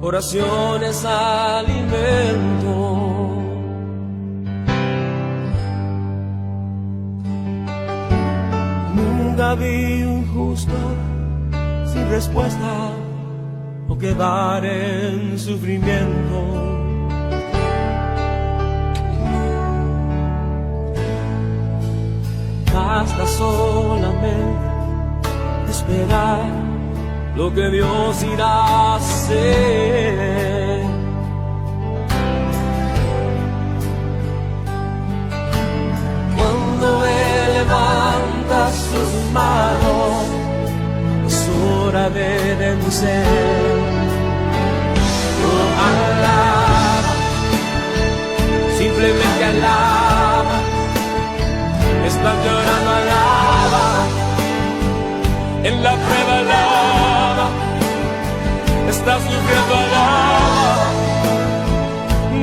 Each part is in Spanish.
oraciones alimento. Nunca vi un justo sin respuesta o quedar en sufrimiento. Basta solamente esperar lo que Dios irá a hacer. Cuando Él levanta sus manos, es hora de vencer. Oh, alaba, simplemente alaba. Estás llorando, alaba. En la prueba, alaba. Estás sufriendo, alaba.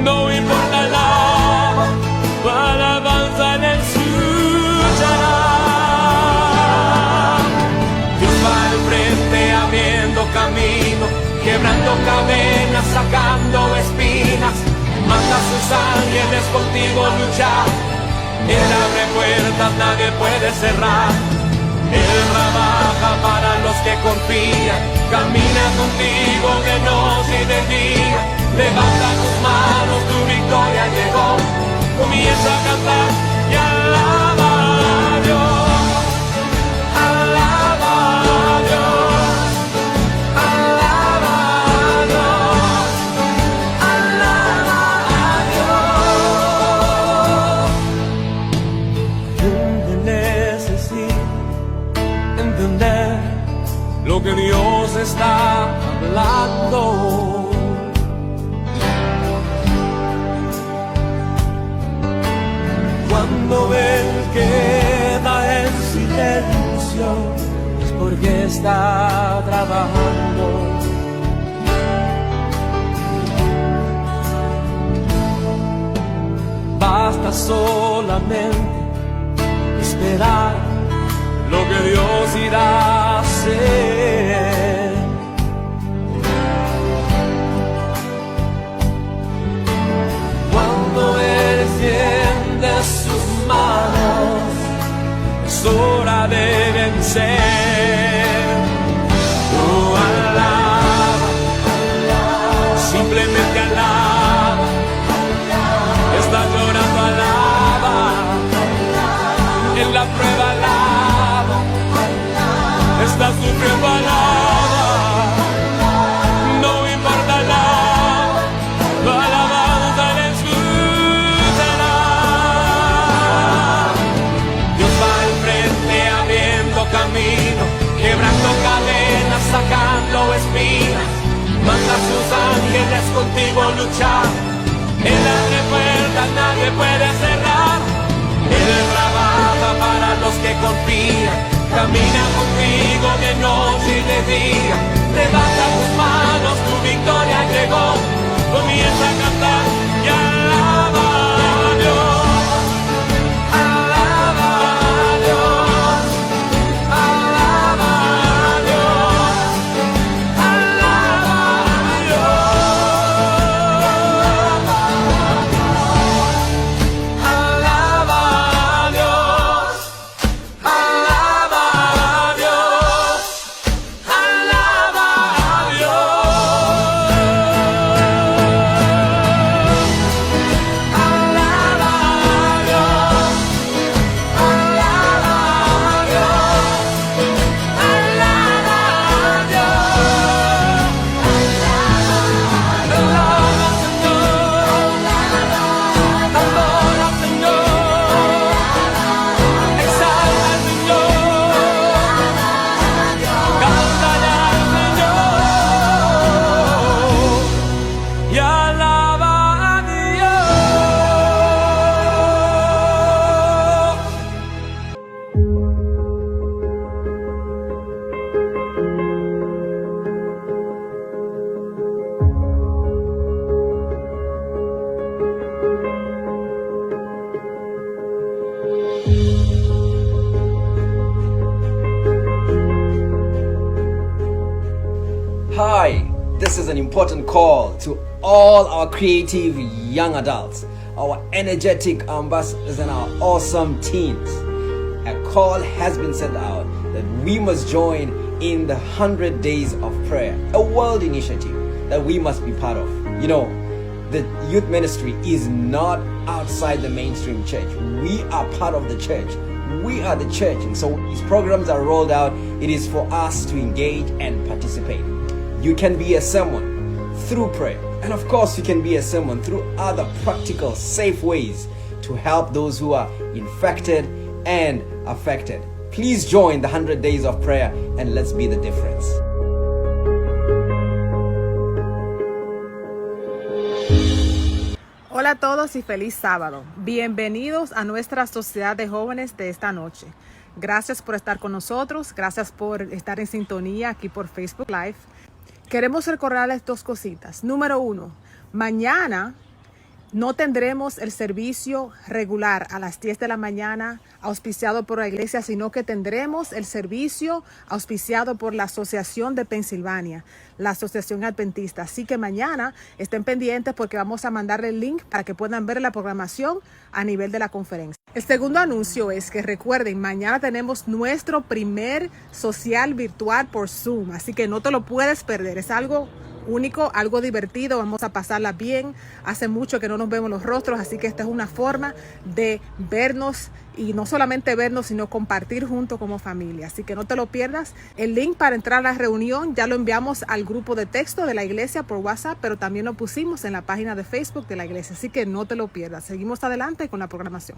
No importa, alaba. Tu alabanza Él escuchará. Dios va al frente abriendo camino, quebrando cadenas, sacando espinas. Manda a sus ángeles contigo luchar. Él abre puertas, nadie puede cerrar. Él trabaja para los que confían. Camina contigo de noche y de día. Levanta tus manos, tu victoria llegó. Comienza a cantar y alaba a Dios. Alaba a Dios. Alaba a Dios. Alaba a Dios. Gente necesita entender lo que Dios está hablando. Cuando Él queda en silencio es porque está trabajando. Basta solamente esperar lo que Dios irá a hacer. Cuando Él extiende sus manos, es hora de vencer. Oh, alaba, simplemente alaba. Estás llorando, alaba. En la prueba, alaba. Estás sufriendo, alaba. No importa, alaba. Tu alabanza Él escuchará. Dios va al frente abriendo camino, quebrando cadenas, sacando espinas. Manda a sus ángeles contigo luchar. Él abre puertas, nadie puede cerrar. Él trabaja para los que confían. Camina contigo de noche y de día. Levanta tus manos, tu victoria llegó. Comienza a cantar y alaba a Dios. Alaba a Dios. Alaba a Dios. Alaba a Dios. this is an important call to all our creative young adults, our energetic ambassadors, and our awesome teens. A call has been sent out that we must join in the 100 Days of Prayer, a world initiative that we must be part of. You know, the youth ministry is not outside the mainstream church. We are part of the church. We are the church, and so when these programs are rolled out, it is for us to engage and participate. You can be a sermon through prayer, and of course you can be a sermon through other practical, safe ways to help those who are infected and affected. Please join the 100 Days of Prayer and let's be the difference. Hola a todos y feliz sábado. Bienvenidos a nuestra sociedad de jóvenes de esta noche. Gracias por estar con nosotros, gracias por estar en sintonía aquí por Facebook Live. Queremos recordarles dos cositas. Número 1, mañana no tendremos el servicio regular a las 10 de la mañana auspiciado por la iglesia, sino que tendremos el servicio auspiciado por la Asociación de Pensilvania, la Asociación Adventista. Así que mañana estén pendientes porque vamos a mandarle el link para que puedan ver la programación a nivel de la conferencia. El segundo anuncio es que recuerden, mañana tenemos nuestro primer social virtual por Zoom, así que no te lo puedes perder. Es algo único, algo divertido, vamos a pasarla bien. Hace mucho que no nos vemos los rostros, así que esta es una forma de vernos y no solamente vernos, sino compartir juntos como familia. Así que no te lo pierdas. El link para entrar a la reunión ya lo enviamos al grupo de texto de la iglesia por WhatsApp, pero también lo pusimos en la página de Facebook de la iglesia, así que no te lo pierdas. Seguimos adelante con la programación.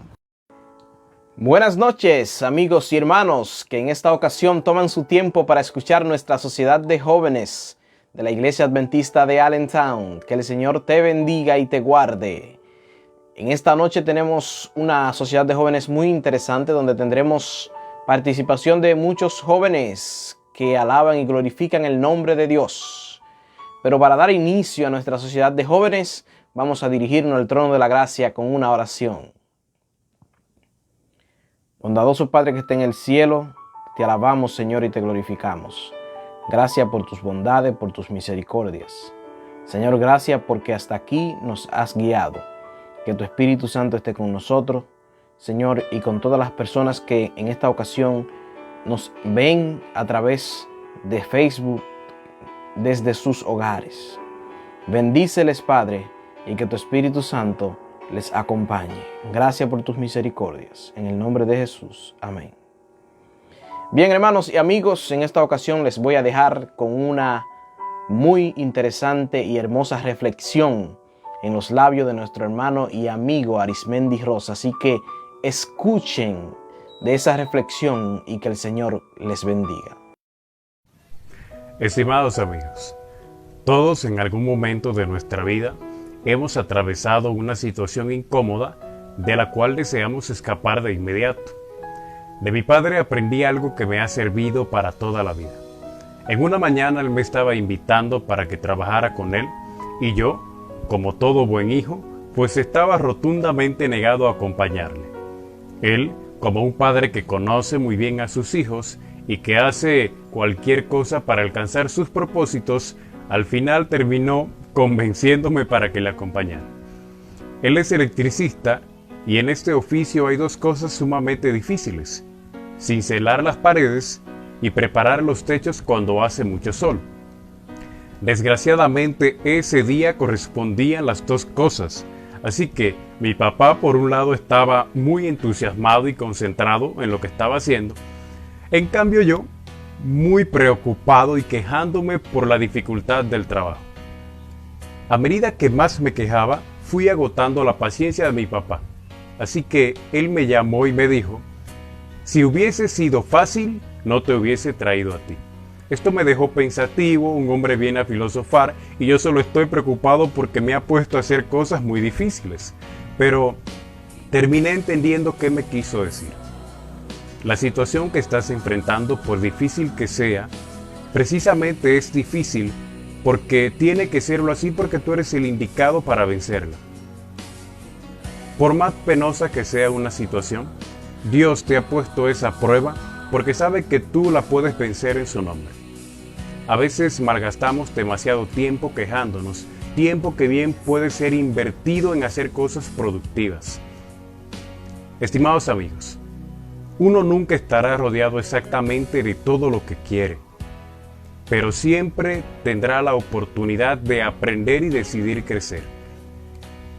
Buenas noches, amigos y hermanos que en esta ocasión toman su tiempo para escuchar nuestra sociedad de jóvenes de la Iglesia Adventista de Allentown. Que el Señor te bendiga y te guarde. En esta noche tenemos una sociedad de jóvenes muy interesante donde tendremos participación de muchos jóvenes que alaban y glorifican el nombre de Dios. Pero para dar inicio a nuestra sociedad de jóvenes, vamos a dirigirnos al trono de la gracia con una oración. Bondadoso Padre que está en el cielo, te alabamos, Señor, y te glorificamos. Gracias por tus bondades, por tus misericordias. Señor, gracias porque hasta aquí nos has guiado. Que tu Espíritu Santo esté con nosotros, Señor, y con todas las personas que en esta ocasión nos ven a través de Facebook desde sus hogares. Bendíceles, Padre, y que tu Espíritu Santo les acompañe. Gracias por tus misericordias. En el nombre de Jesús. Amén. Bien, hermanos y amigos, en esta ocasión les voy a dejar con una muy interesante y hermosa reflexión en los labios de nuestro hermano y amigo Arismendi Rosa. Así que escuchen de esa reflexión y que el Señor les bendiga. Estimados amigos, todos en algún momento de nuestra vida hemos atravesado una situación incómoda de la cual deseamos escapar de inmediato. De mi padre aprendí algo que me ha servido para toda la vida. En una mañana él me estaba invitando para que trabajara con él y yo, como todo buen hijo, pues estaba rotundamente negado a acompañarle. Él, como un padre que conoce muy bien a sus hijos y que hace cualquier cosa para alcanzar sus propósitos, al final terminó convenciéndome para que le acompañara. Él es electricista y en este oficio hay dos cosas sumamente difíciles: cincelar las paredes y preparar los techos cuando hace mucho sol. Desgraciadamente ese día correspondían las dos cosas, así que mi papá por un lado estaba muy entusiasmado y concentrado en lo que estaba haciendo, en cambio yo muy preocupado y quejándome por la dificultad del trabajo. A medida que más me quejaba, fui agotando la paciencia de mi papá. Así que él me llamó y me dijo: si hubiese sido fácil, no te hubiese traído a ti. Esto me dejó pensativo, un hombre viene a filosofar y yo solo estoy preocupado porque me ha puesto a hacer cosas muy difíciles. Pero terminé entendiendo qué me quiso decir. La situación que estás enfrentando, por difícil que sea, precisamente es difícil porque tiene que serlo así porque tú eres el indicado para vencerla. Por más penosa que sea una situación, Dios te ha puesto esa prueba porque sabe que tú la puedes vencer en su nombre. A veces malgastamos demasiado tiempo quejándonos, tiempo que bien puede ser invertido en hacer cosas productivas. Estimados amigos, uno nunca estará rodeado exactamente de todo lo que quiere, pero siempre tendrá la oportunidad de aprender y decidir crecer.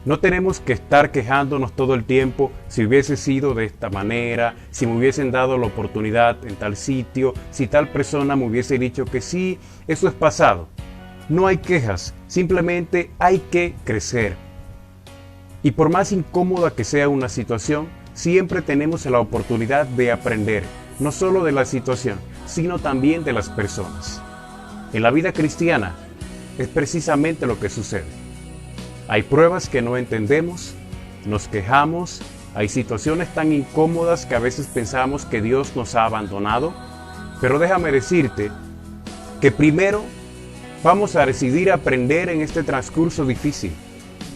No tenemos que estar quejándonos todo el tiempo si hubiese sido de esta manera, si me hubiesen dado la oportunidad en tal sitio, si tal persona me hubiese dicho que sí, eso es pasado. No hay quejas, simplemente hay que crecer. Y por más incómoda que sea una situación, siempre tenemos la oportunidad de aprender, no solo de la situación, sino también de las personas. En la vida cristiana es precisamente lo que sucede. Hay pruebas que no entendemos, nos quejamos, hay situaciones tan incómodas que a veces pensamos que Dios nos ha abandonado, pero déjame decirte que primero vamos a decidir aprender en este transcurso difícil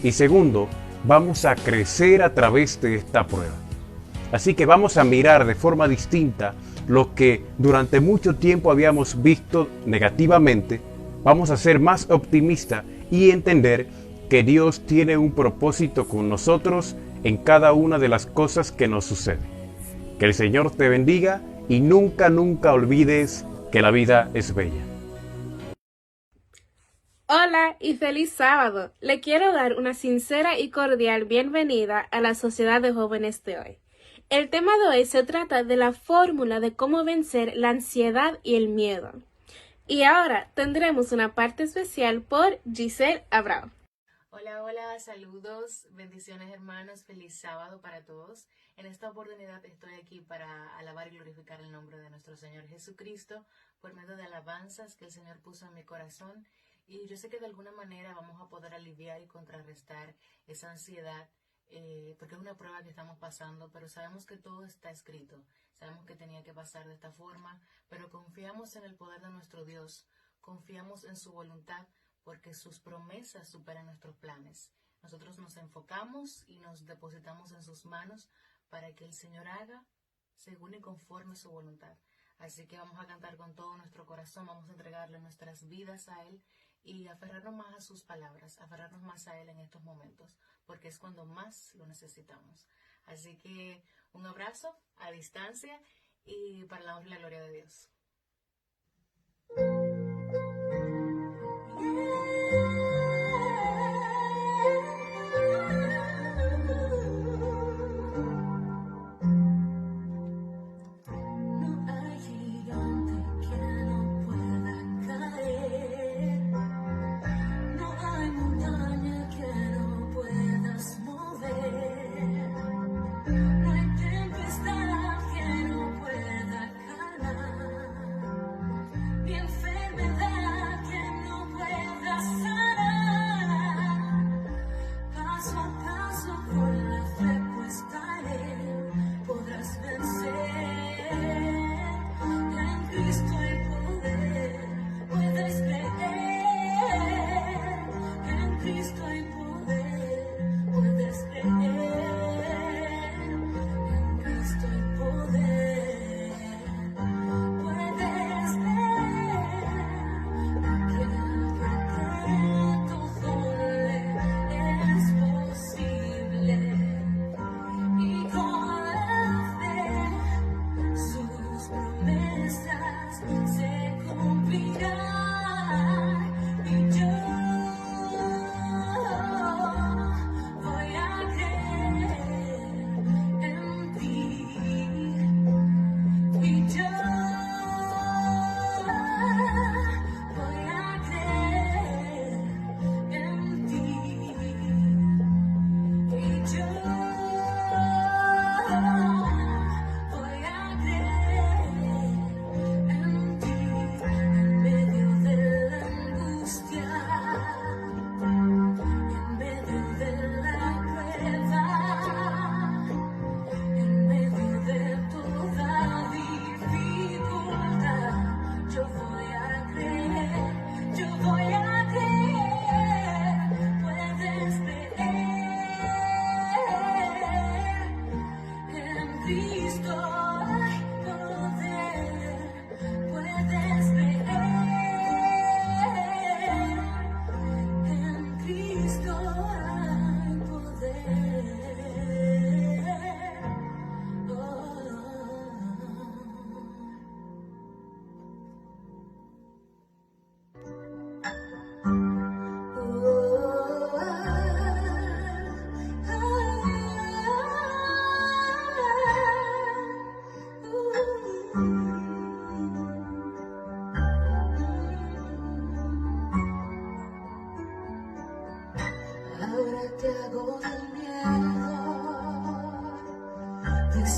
y segundo, vamos a crecer a través de esta prueba. Así que vamos a mirar de forma distinta lo que durante mucho tiempo habíamos visto negativamente, vamos a ser más optimistas y entender que Dios tiene un propósito con nosotros en cada una de las cosas que nos suceden. Que el Señor te bendiga y nunca olvides que la vida es bella. Hola y feliz sábado. Le quiero dar una sincera y cordial bienvenida a la Sociedad de Jóvenes de hoy. El tema de hoy se trata de la fórmula de cómo vencer la ansiedad y el miedo. Y ahora tendremos una parte especial por Giselle Abrao. Hola, saludos, bendiciones hermanos, feliz sábado para todos. En esta oportunidad estoy aquí para alabar y glorificar el nombre de nuestro Señor Jesucristo por medio de alabanzas que el Señor puso en mi corazón. Y yo sé que de alguna manera vamos a poder aliviar y contrarrestar esa ansiedad, porque es una prueba que estamos pasando, pero sabemos que todo está escrito, sabemos que tenía que pasar de esta forma, pero confiamos en el poder de nuestro Dios, confiamos en su voluntad, porque sus promesas superan nuestros planes. Nosotros nos enfocamos y nos depositamos en sus manos para que el Señor haga según y conforme su voluntad. Así que vamos a cantar con todo nuestro corazón, vamos a entregarle nuestras vidas a Él y aferrarnos más a sus palabras, aferrarnos más a Él en estos momentos, porque es cuando más lo necesitamos. Así que un abrazo a distancia y para la honra y la gloria de Dios. No hay tempestad que no pueda calmar.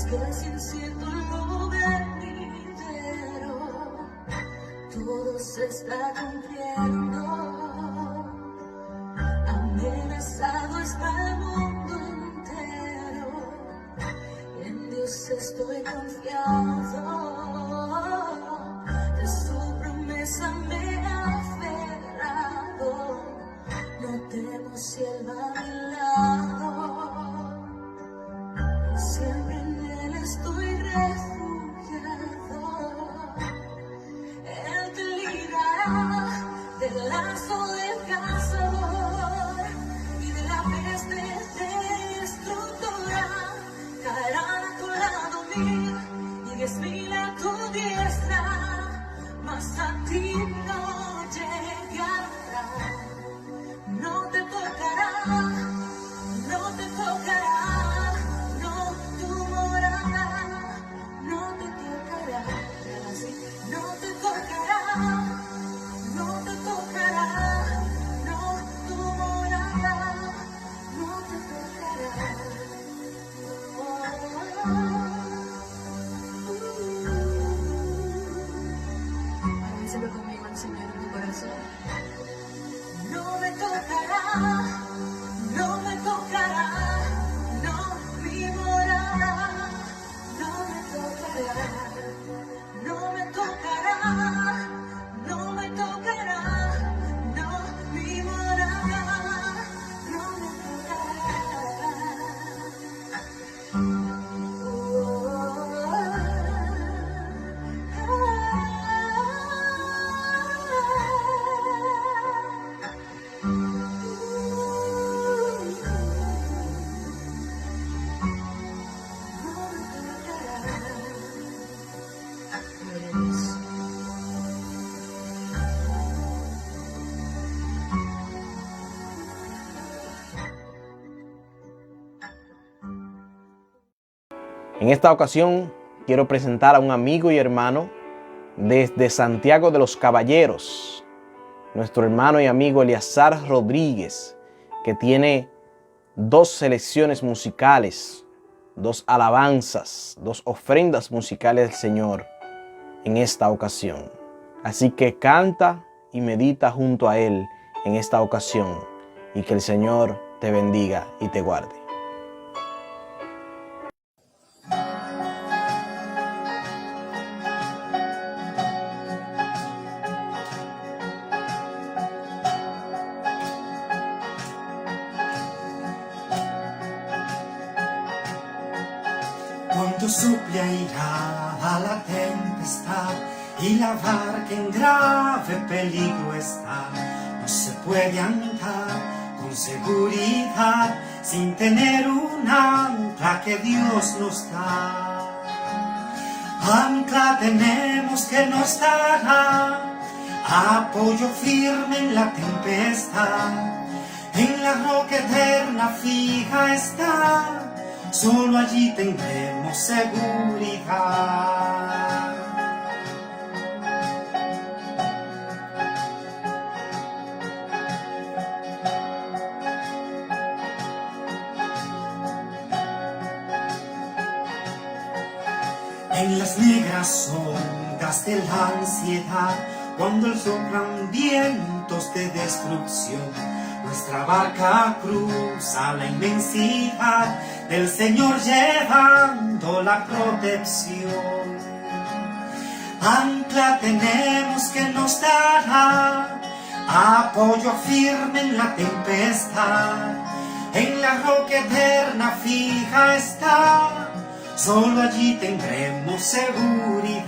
es que si siento lo venidero, todo se está cumpliendo. Amenazado está el mundo entero, en Dios estoy confiado. De su promesa me he aferrado, no temo si Él va a mi lado. Siempre en Él estoy refugiado. Él te librará del lazo del cazador y de la peste destructora. Caerán a tu lado 1000 y 10.000 a tu diestra, mas a ti no llegará. No te tocará, no te tocará. No, tu morada no te tocará. No te tocará, no te tocará. No, tu morada no te tocará. Díselo conmigo al Señor en tu corazón. No me tocará, no me tocará, no mi morada, no me tocará, no me tocará, no me tocará, no mi morada, no me En esta ocasión quiero presentar a un amigo y hermano desde Santiago de los Caballeros, nuestro hermano y amigo Eleazar Rodríguez, que tiene 2 selecciones musicales, 2 alabanzas, 2 ofrendas musicales del Señor en esta ocasión. Así que canta y medita junto a Él en esta ocasión y que el Señor te bendiga y te guarde. Cuando sopla irá a la tempestad y la barca en grave peligro está. No se puede andar con seguridad sin tener un ancla que Dios nos da. Ancla tenemos que nos dará apoyo firme en la tempestad. En la roca eterna fija está, solo allí tendremos seguridad. En las negras ondas de la ansiedad, cuando soplan vientos de destrucción, nuestra barca cruza la inmensidad del Señor llevando la protección. Ancla tenemos que nos dará apoyo firme en la tempestad. En la roca eterna fija está, solo allí tendremos seguridad.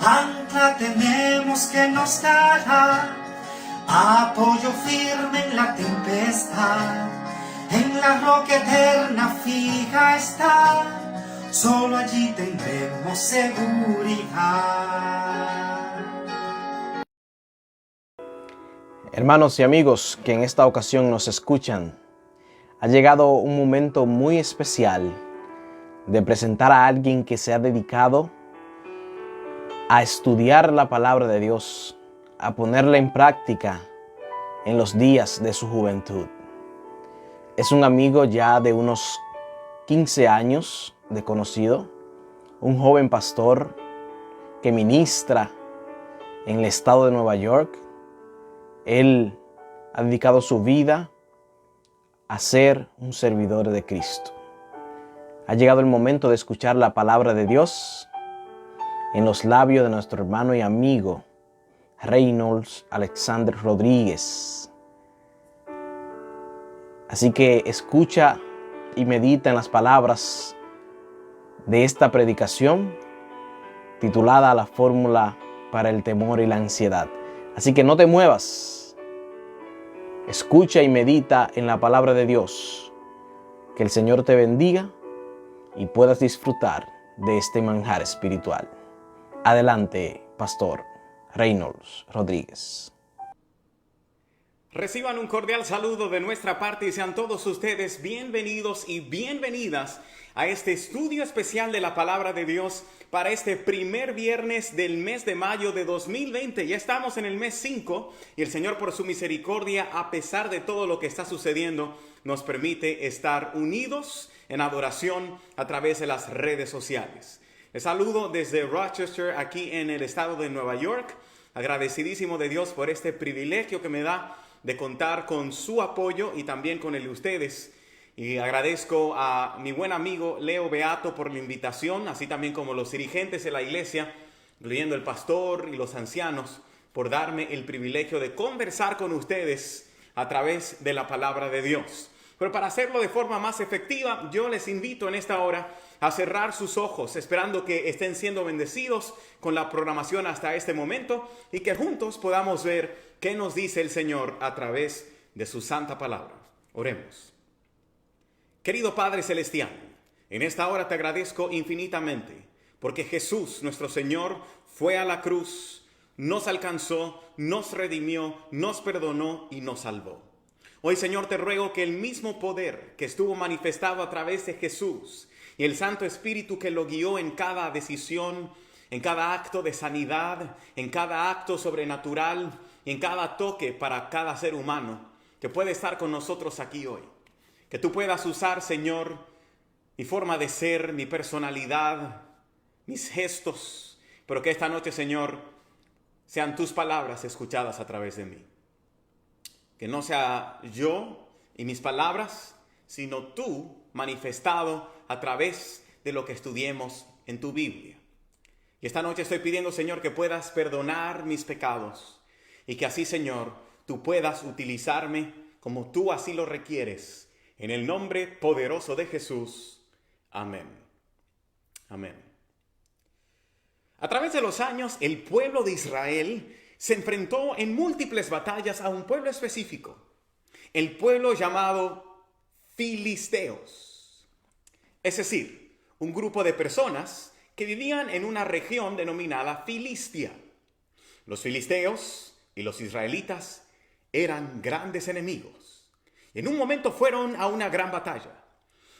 Ancla tenemos que nos dará apoyo firme en la tempestad. En la roca eterna fija está, solo allí tendremos seguridad. Hermanos y amigos que en esta ocasión nos escuchan, ha llegado un momento muy especial de presentar a alguien que se ha dedicado a estudiar la palabra de Dios, a ponerla en práctica en los días de su juventud. Es un amigo ya de unos 15 años de conocido, un joven pastor que ministra en el estado de Nueva York. Él ha dedicado su vida a ser un servidor de Cristo. Ha llegado el momento de escuchar la palabra de Dios en los labios de nuestro hermano y amigo Reynolds Alexander Rodríguez. Así que escucha y medita en las palabras de esta predicación titulada La fórmula para el temor y la ansiedad. Así que no te muevas. Escucha y medita en la palabra de Dios. Que el Señor te bendiga y puedas disfrutar de este manjar espiritual. Adelante, Pastor Reynolds Rodríguez. Reciban un cordial saludo de nuestra parte y sean todos ustedes bienvenidos y bienvenidas a este estudio especial de la Palabra de Dios para este primer viernes del mes de mayo de 2020. Ya estamos en el mes 5 y el Señor, por su misericordia, a pesar de todo lo que está sucediendo, nos permite estar unidos en adoración a través de las redes sociales. Les saludo desde Rochester, aquí en el estado de Nueva York, agradecidísimo de Dios por este privilegio que me da de contar con su apoyo y también con el de ustedes. Y agradezco a mi buen amigo Leo Beato por la invitación, así también como los dirigentes de la iglesia, incluyendo el pastor y los ancianos, por darme el privilegio de conversar con ustedes a través de la palabra de Dios. Pero para hacerlo de forma más efectiva, yo les invito en esta hora a cerrar sus ojos, esperando que estén siendo bendecidos con la programación hasta este momento y que juntos podamos ver qué nos dice el Señor a través de su santa palabra. Oremos. Querido Padre Celestial, en esta hora te agradezco infinitamente porque Jesús, nuestro Señor, fue a la cruz, nos alcanzó, nos redimió, nos perdonó y nos salvó. Hoy, Señor, te ruego que el mismo poder que estuvo manifestado a través de Jesús y el Santo Espíritu que lo guió en cada decisión, en cada acto de sanidad, en cada acto sobrenatural y en cada toque para cada ser humano, que puede estar con nosotros aquí hoy. Que tú puedas usar, Señor, mi forma de ser, mi personalidad, mis gestos, pero que esta noche, Señor, sean tus palabras escuchadas a través de mí. Que no sea yo y mis palabras, sino tú manifestado a través de lo que estudiemos en tu Biblia. Y esta noche estoy pidiendo, Señor, que puedas perdonar mis pecados y que así, Señor, tú puedas utilizarme como tú así lo requieres. En el nombre poderoso de Jesús. Amén. Amén. A través de los años, el pueblo de Israel se enfrentó en múltiples batallas a un pueblo específico. El pueblo llamado filisteos. Es decir, un grupo de personas que vivían en una región denominada Filistia. Los filisteos y los israelitas eran grandes enemigos. En un momento fueron a una gran batalla.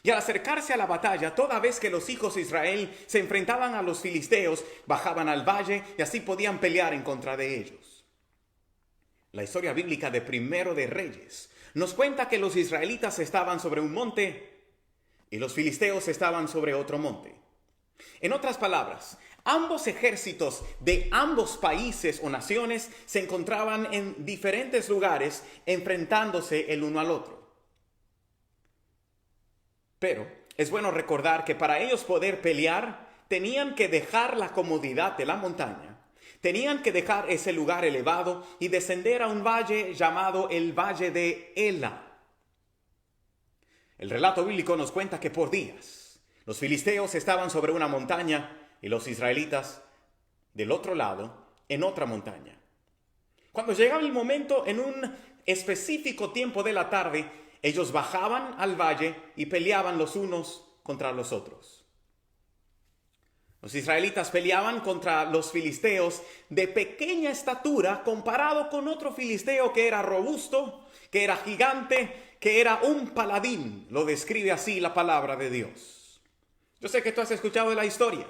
Y al acercarse a la batalla, toda vez que los hijos de Israel se enfrentaban a los filisteos, bajaban al valle y así podían pelear en contra de ellos. La historia bíblica de Primero de Reyes nos cuenta que los israelitas estaban sobre un monte y los filisteos estaban sobre otro monte. En otras palabras, ambos ejércitos de ambos países o naciones se encontraban en diferentes lugares enfrentándose el uno al otro. Pero es bueno recordar que para ellos poder pelear tenían que dejar la comodidad de la montaña. Tenían que dejar ese lugar elevado y descender a un valle llamado el Valle de Ela. El relato bíblico nos cuenta que por días los filisteos estaban sobre una montaña y los israelitas del otro lado en otra montaña. Cuando llegaba el momento, en un específico tiempo de la tarde, ellos bajaban al valle y peleaban los unos contra los otros. Los israelitas peleaban contra los filisteos de pequeña estatura comparado con otro filisteo que era robusto, que era gigante, que era un paladín. Lo describe así la palabra de Dios. Yo sé que tú has escuchado la historia.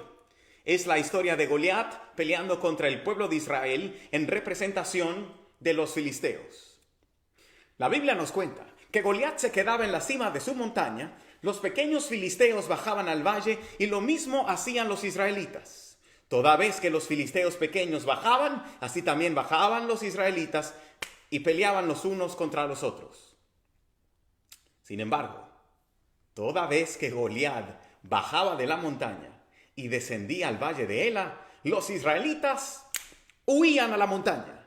Es la historia de Goliat peleando contra el pueblo de Israel en representación de los filisteos. La Biblia nos cuenta que Goliat se quedaba en la cima de su montaña, Los pequeños filisteos bajaban al valle y lo mismo hacían los israelitas. Toda vez que los filisteos pequeños bajaban, así también bajaban los israelitas y peleaban los unos contra los otros. Sin embargo, toda vez que Goliat bajaba de la montaña y descendía al valle de Ela, los israelitas huían a la montaña.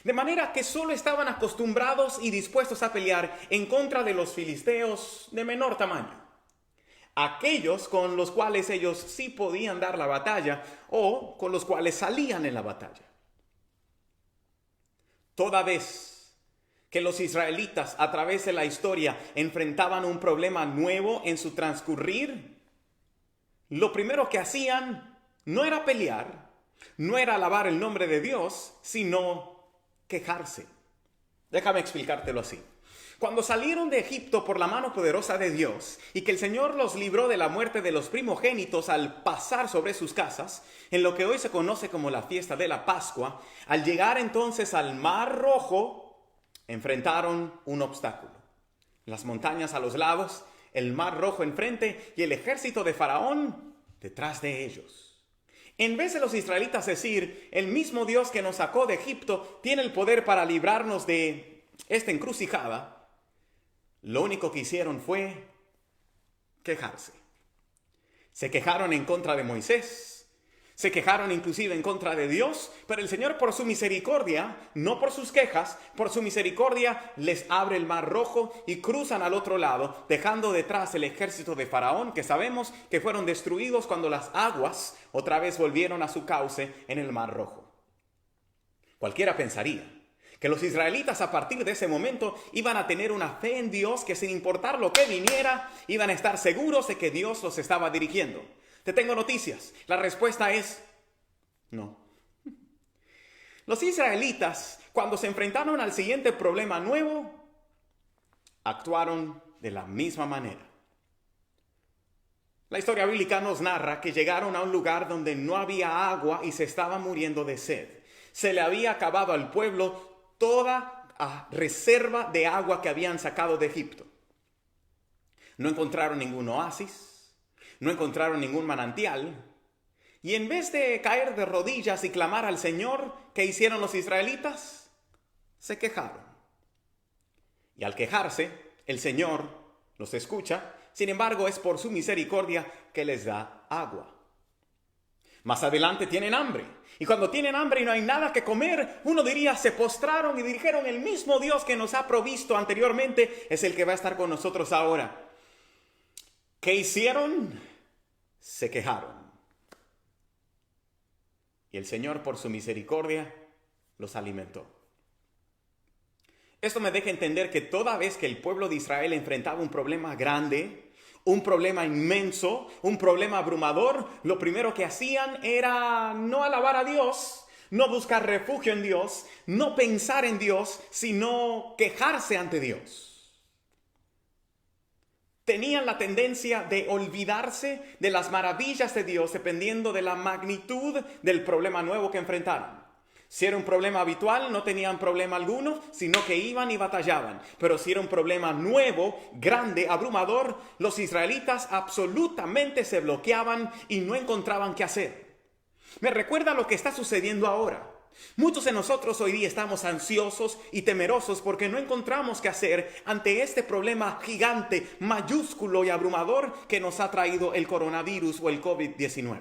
De manera que solo estaban acostumbrados y dispuestos a pelear en contra de los filisteos de menor tamaño. Aquellos con los cuales ellos sí podían dar la batalla o con los cuales salían en la batalla. Toda vez que los israelitas a través de la historia enfrentaban un problema nuevo en su transcurrir, lo primero que hacían no era pelear, no era alabar el nombre de Dios, sino quejarse. Déjame explicártelo así. Cuando salieron de Egipto por la mano poderosa de Dios y que el Señor los libró de la muerte de los primogénitos al pasar sobre sus casas, en lo que hoy se conoce como la fiesta de la Pascua, al llegar entonces al Mar Rojo, enfrentaron un obstáculo. Las montañas a los lados, el Mar Rojo enfrente y el ejército de Faraón detrás de ellos. En vez de los israelitas decir, el mismo Dios que nos sacó de Egipto tiene el poder para librarnos de esta encrucijada, lo único que hicieron fue quejarse. Se quejaron en contra de Moisés, se quejaron inclusive en contra de Dios, pero el Señor por su misericordia, no por sus quejas, por su misericordia les abre el Mar Rojo y cruzan al otro lado, dejando detrás el ejército de Faraón, que sabemos que fueron destruidos cuando las aguas otra vez volvieron a su cauce en el Mar Rojo. Cualquiera pensaría que los israelitas a partir de ese momento iban a tener una fe en Dios que sin importar lo que viniera, iban a estar seguros de que Dios los estaba dirigiendo. Te tengo noticias. La respuesta es no. Los israelitas, cuando se enfrentaron al siguiente problema nuevo, actuaron de la misma manera. La historia bíblica nos narra que llegaron a un lugar donde no había agua y se estaban muriendo de sed. Se le había acabado al pueblo toda reserva de agua que habían sacado de Egipto. No encontraron ningún oasis, no encontraron ningún manantial, y en vez de caer de rodillas y clamar al Señor, ¿qué hicieron los israelitas? Se quejaron. Y al quejarse, el Señor los escucha, sin embargo es por su misericordia que les da agua. Más adelante tienen hambre. Y cuando tienen hambre y no hay nada que comer, uno diría, se postraron y dijeron, el mismo Dios que nos ha provisto anteriormente es el que va a estar con nosotros ahora. ¿Qué hicieron? Se quejaron. Y el Señor, por su misericordia, los alimentó. Esto me deja entender que toda vez que el pueblo de Israel enfrentaba un problema grande, un problema inmenso, un problema abrumador, lo primero que hacían era no alabar a Dios, no buscar refugio en Dios, no pensar en Dios, sino quejarse ante Dios. Tenían la tendencia de olvidarse de las maravillas de Dios dependiendo de la magnitud del problema nuevo que enfrentaron. Si era un problema habitual, no tenían problema alguno, sino que iban y batallaban. Pero si era un problema nuevo, grande, abrumador, los israelitas absolutamente se bloqueaban y no encontraban qué hacer. Me recuerda lo que está sucediendo ahora. Muchos de nosotros hoy día estamos ansiosos y temerosos porque no encontramos qué hacer ante este problema gigante, mayúsculo y abrumador que nos ha traído el coronavirus o el COVID-19.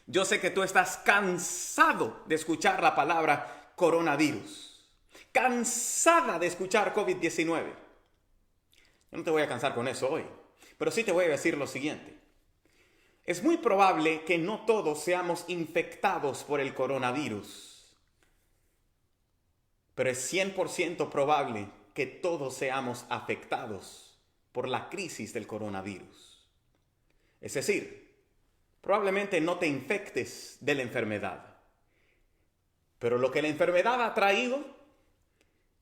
Yo sé que tú estás cansado de escuchar la palabra coronavirus, cansada de escuchar COVID-19. Yo no te voy a cansar con eso hoy, pero sí te voy a decir lo siguiente. Es muy probable que no todos seamos infectados por el coronavirus, pero es 100% probable que todos seamos afectados por la crisis del coronavirus. Es decir, probablemente no te infectes de la enfermedad, pero lo que la enfermedad ha traído,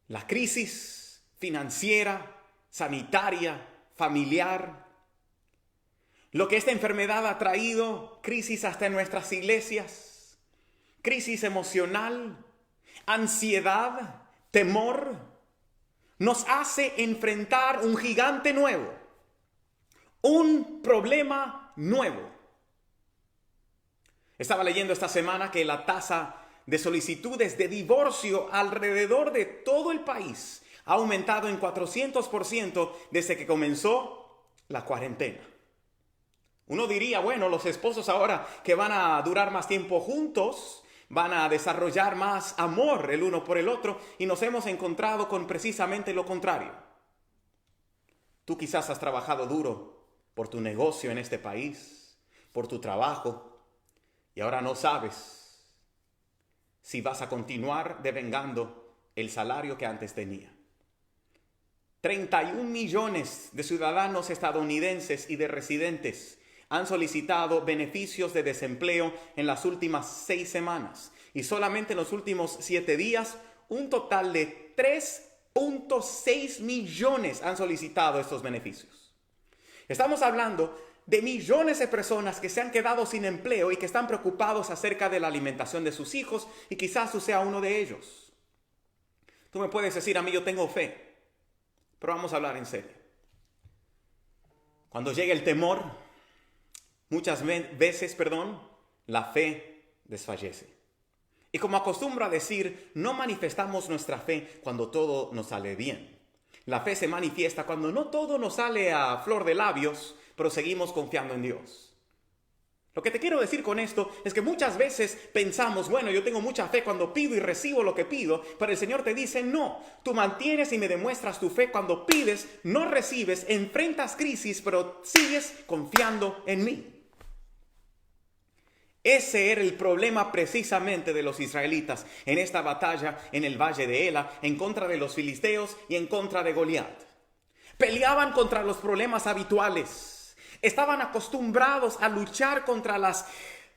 la crisis financiera, sanitaria, familiar, lo que esta enfermedad ha traído, crisis hasta en nuestras iglesias, crisis emocional, ansiedad, temor, nos hace enfrentar un gigante nuevo, un problema nuevo. Estaba leyendo esta semana que la tasa de solicitudes de divorcio alrededor de todo el país ha aumentado en 400% desde que comenzó la cuarentena. Uno diría, bueno, los esposos ahora que van a durar más tiempo juntos, van a desarrollar más amor el uno por el otro, y nos hemos encontrado con precisamente lo contrario. Tú quizás has trabajado duro por tu negocio en este país, por tu trabajo, y ahora no sabes si vas a continuar devengando el salario que antes tenía. 31 millones de ciudadanos estadounidenses y de residentes han solicitado beneficios de desempleo en las últimas 6 semanas. Y solamente en los últimos 7 días, un total de 3.6 millones han solicitado estos beneficios. Estamos hablando de millones de personas que se han quedado sin empleo y que están preocupados acerca de la alimentación de sus hijos, y quizás tú seas uno de ellos. Tú me puedes decir, a mí yo tengo fe, pero vamos a hablar en serio. Cuando llega el temor, muchas veces, la fe desfallece. Y como acostumbro a decir, no manifestamos nuestra fe cuando todo nos sale bien. La fe se manifiesta cuando no todo nos sale a flor de labios, pero seguimos confiando en Dios. Lo que te quiero decir con esto es que muchas veces pensamos, bueno, yo tengo mucha fe cuando pido y recibo lo que pido, pero el Señor te dice, no, tú mantienes y me demuestras tu fe cuando pides, no recibes, enfrentas crisis, pero sigues confiando en mí. Ese era el problema precisamente de los israelitas en esta batalla en el valle de Ela, en contra de los filisteos y en contra de Goliat. Peleaban contra los problemas habituales. Estaban acostumbrados a luchar contra las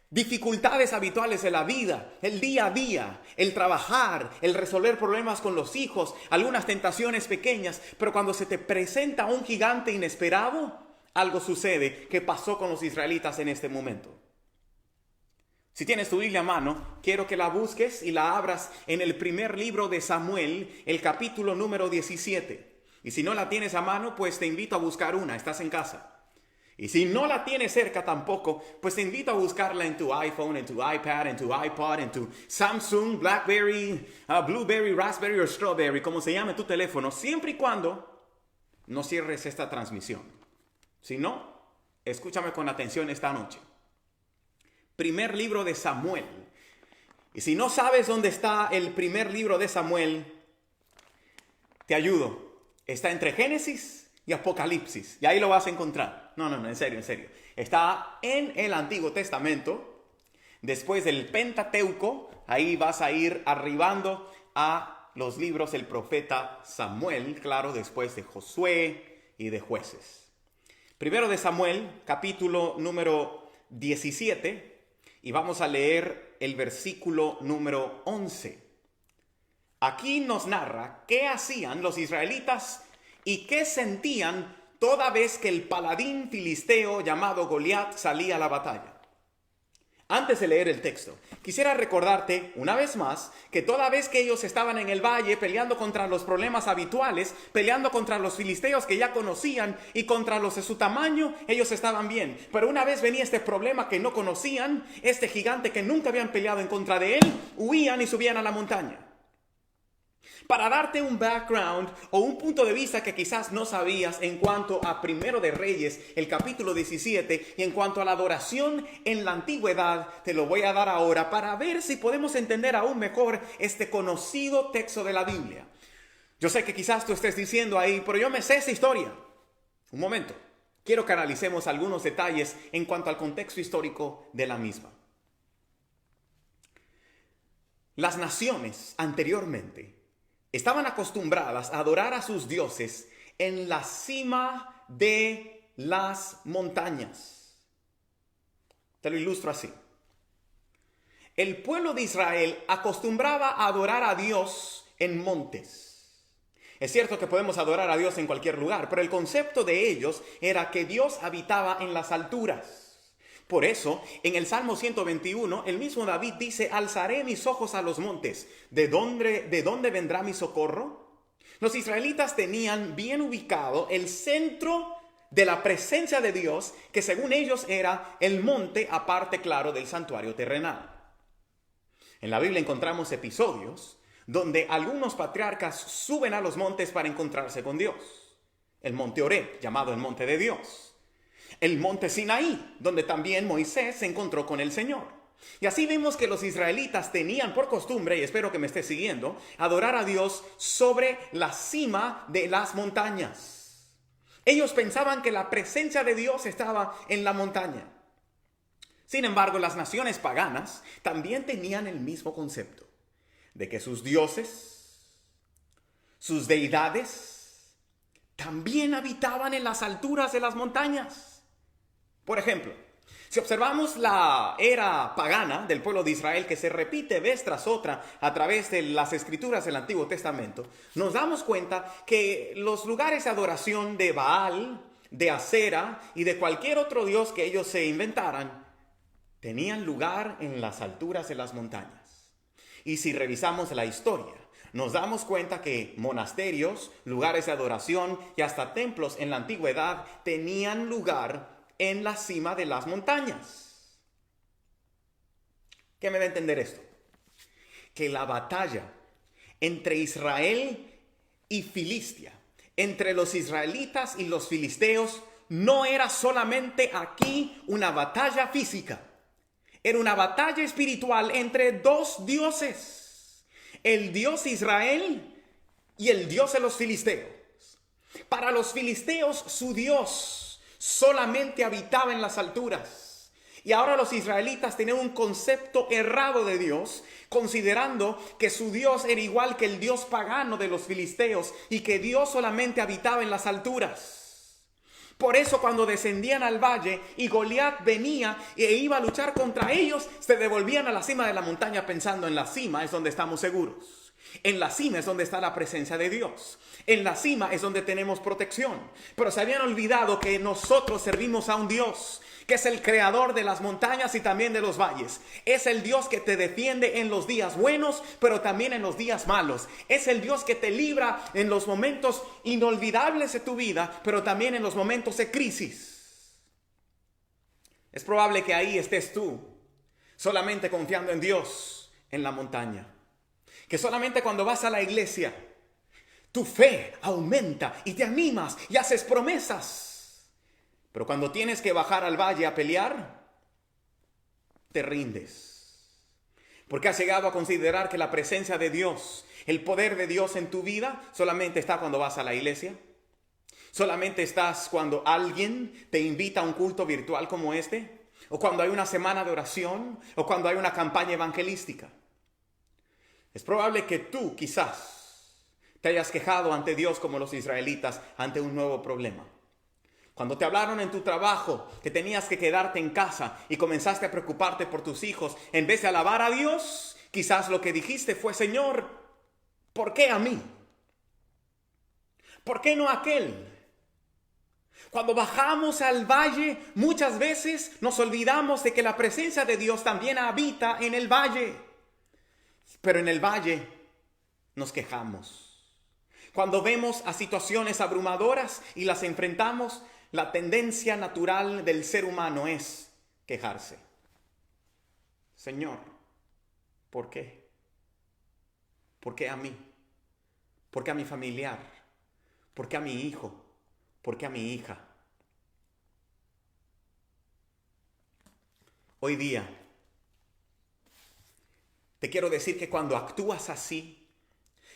dificultades habituales de la vida, el día a día, el trabajar, el resolver problemas con los hijos, algunas tentaciones pequeñas, pero cuando se te presenta un gigante inesperado, algo sucede que pasó con los israelitas en este momento. Si tienes tu Biblia a mano, quiero que la busques y la abras en el primer libro de Samuel, el capítulo número 17. Y si no la tienes a mano, pues te invito a buscar una, estás en casa. Y si no la tienes cerca tampoco, pues te invito a buscarla en tu iPhone, en tu iPad, en tu iPod, en tu Samsung, BlackBerry, Blueberry, Raspberry o Strawberry, como se llame tu teléfono, siempre y cuando no cierres esta transmisión. Si no, escúchame con atención esta noche. Primer libro de Samuel. Y si no sabes dónde está el primer libro de Samuel, te ayudo. Está entre Génesis y Apocalipsis. Y ahí lo vas a encontrar. No, en serio. Está en el Antiguo Testamento. Después del Pentateuco, ahí vas a ir arribando a los libros del profeta Samuel. Claro, después de Josué y de Jueces. Primero de Samuel, capítulo número 17. Y vamos a leer el versículo número 11. Aquí nos narra qué hacían los israelitas y qué sentían toda vez que el paladín filisteo llamado Goliat salía a la batalla. Antes de leer el texto, quisiera recordarte una vez más que toda vez que ellos estaban en el valle peleando contra los problemas habituales, peleando contra los filisteos que ya conocían y contra los de su tamaño, ellos estaban bien. Pero una vez venía este problema que no conocían, este gigante que nunca habían peleado en contra de él, huían y subían a la montaña. Para darte un background o un punto de vista que quizás no sabías en cuanto a Primero de Reyes, el capítulo 17, y en cuanto a la adoración en la antigüedad, te lo voy a dar ahora para ver si podemos entender aún mejor este conocido texto de la Biblia. Yo sé que quizás tú estés diciendo ahí, pero yo me sé esa historia. Un momento, quiero que analicemos algunos detalles en cuanto al contexto histórico de la misma. Las naciones anteriormente estaban acostumbradas a adorar a sus dioses en la cima de las montañas. Te lo ilustro así. El pueblo de Israel acostumbraba a adorar a Dios en montes. Es cierto que podemos adorar a Dios en cualquier lugar, pero el concepto de ellos era que Dios habitaba en las alturas. Por eso, en el Salmo 121, el mismo David dice, alzaré mis ojos a los montes. ¿De dónde vendrá mi socorro? Los israelitas tenían bien ubicado el centro de la presencia de Dios, que según ellos era el monte aparte, claro, del santuario terrenal. En la Biblia encontramos episodios donde algunos patriarcas suben a los montes para encontrarse con Dios. El monte Horeb, llamado el monte de Dios. El monte Sinaí, donde también Moisés se encontró con el Señor. Y así vemos que los israelitas tenían por costumbre, y espero que me esté siguiendo, adorar a Dios sobre la cima de las montañas. Ellos pensaban que la presencia de Dios estaba en la montaña. Sin embargo, las naciones paganas también tenían el mismo concepto, de que sus dioses, sus deidades, también habitaban en las alturas de las montañas. Por ejemplo, si observamos la era pagana del pueblo de Israel, que se repite vez tras otra a través de las escrituras del Antiguo Testamento, nos damos cuenta que los lugares de adoración de Baal, de Acera y de cualquier otro dios que ellos se inventaran, tenían lugar en las alturas de las montañas. Y si revisamos la historia, nos damos cuenta que monasterios, lugares de adoración y hasta templos en la antigüedad tenían lugar en la cima de las montañas. ¿Qué me da a entender esto? Que la batalla entre Israel y Filistia, entre los israelitas y los filisteos, no era solamente aquí una batalla física. Era una batalla espiritual entre dos dioses, el Dios Israel y el Dios de los filisteos. Para los filisteos, su Dios solamente habitaba en las alturas. Y ahora los israelitas tenían un concepto errado de Dios, considerando que su Dios era igual que el Dios pagano de los filisteos y que Dios solamente habitaba en las alturas. Por eso cuando descendían al valle y Goliat venía e iba a luchar contra ellos, se devolvían a la cima de la montaña pensando en la cima es donde estamos seguros. En la cima es donde está la presencia de Dios. En la cima es donde tenemos protección. Pero se habían olvidado que nosotros servimos a un Dios que es el creador de las montañas y también de los valles. Es el Dios que te defiende en los días buenos, pero también en los días malos. Es el Dios que te libra en los momentos inolvidables de tu vida, pero también en los momentos de crisis. Es probable que ahí estés tú, solamente confiando en Dios en la montaña. Que solamente cuando vas a la iglesia, tu fe aumenta y te animas y haces promesas. Pero cuando tienes que bajar al valle a pelear, te rindes. Porque has llegado a considerar que la presencia de Dios, el poder de Dios en tu vida, solamente está cuando vas a la iglesia. Solamente estás cuando alguien te invita a un culto virtual como este. O cuando hay una semana de oración. O cuando hay una campaña evangelística. Es probable que tú quizás te hayas quejado ante Dios como los israelitas ante un nuevo problema. Cuando te hablaron en tu trabajo que tenías que quedarte en casa y comenzaste a preocuparte por tus hijos, en vez de alabar a Dios, quizás lo que dijiste fue: Señor, ¿por qué a mí? ¿Por qué no a aquel? Cuando bajamos al valle, muchas veces nos olvidamos de que la presencia de Dios también habita en el valle. Pero en el valle nos quejamos. Cuando vemos a situaciones abrumadoras y las enfrentamos, la tendencia natural del ser humano es quejarse. Señor, ¿por qué? ¿Por qué a mí? ¿Por qué a mi familiar? ¿Por qué a mi hijo? ¿Por qué a mi hija? Hoy día, te quiero decir que cuando actúas así,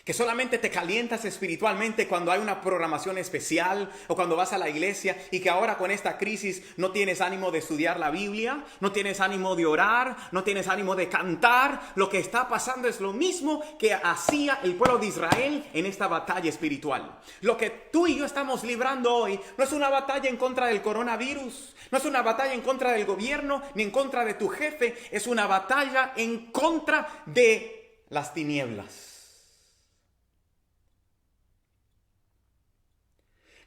que solamente te calientas espiritualmente cuando hay una programación especial o cuando vas a la iglesia, y que ahora con esta crisis no tienes ánimo de estudiar la Biblia, no tienes ánimo de orar, no tienes ánimo de cantar, lo que está pasando es lo mismo que hacía el pueblo de Israel en esta batalla espiritual. Lo que tú y yo estamos librando hoy no es una batalla en contra del coronavirus, no es una batalla en contra del gobierno ni en contra de tu jefe, es una batalla en contra de las tinieblas.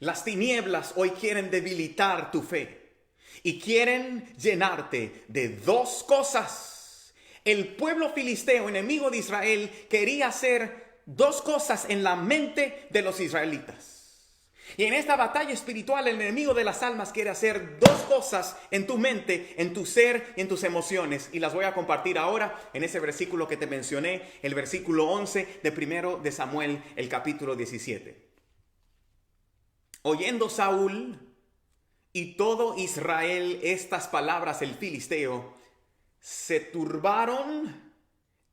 Las tinieblas hoy quieren debilitar tu fe y quieren llenarte de dos cosas. El pueblo filisteo, enemigo de Israel, quería hacer dos cosas en la mente de los israelitas. Y en esta batalla espiritual, el enemigo de las almas quiere hacer dos cosas en tu mente, en tu ser y en tus emociones. Y las voy a compartir ahora en ese versículo que te mencioné, el versículo 11 de 1 de Samuel, el capítulo 17. Oyendo Saúl y todo Israel estas palabras, el filisteo, se turbaron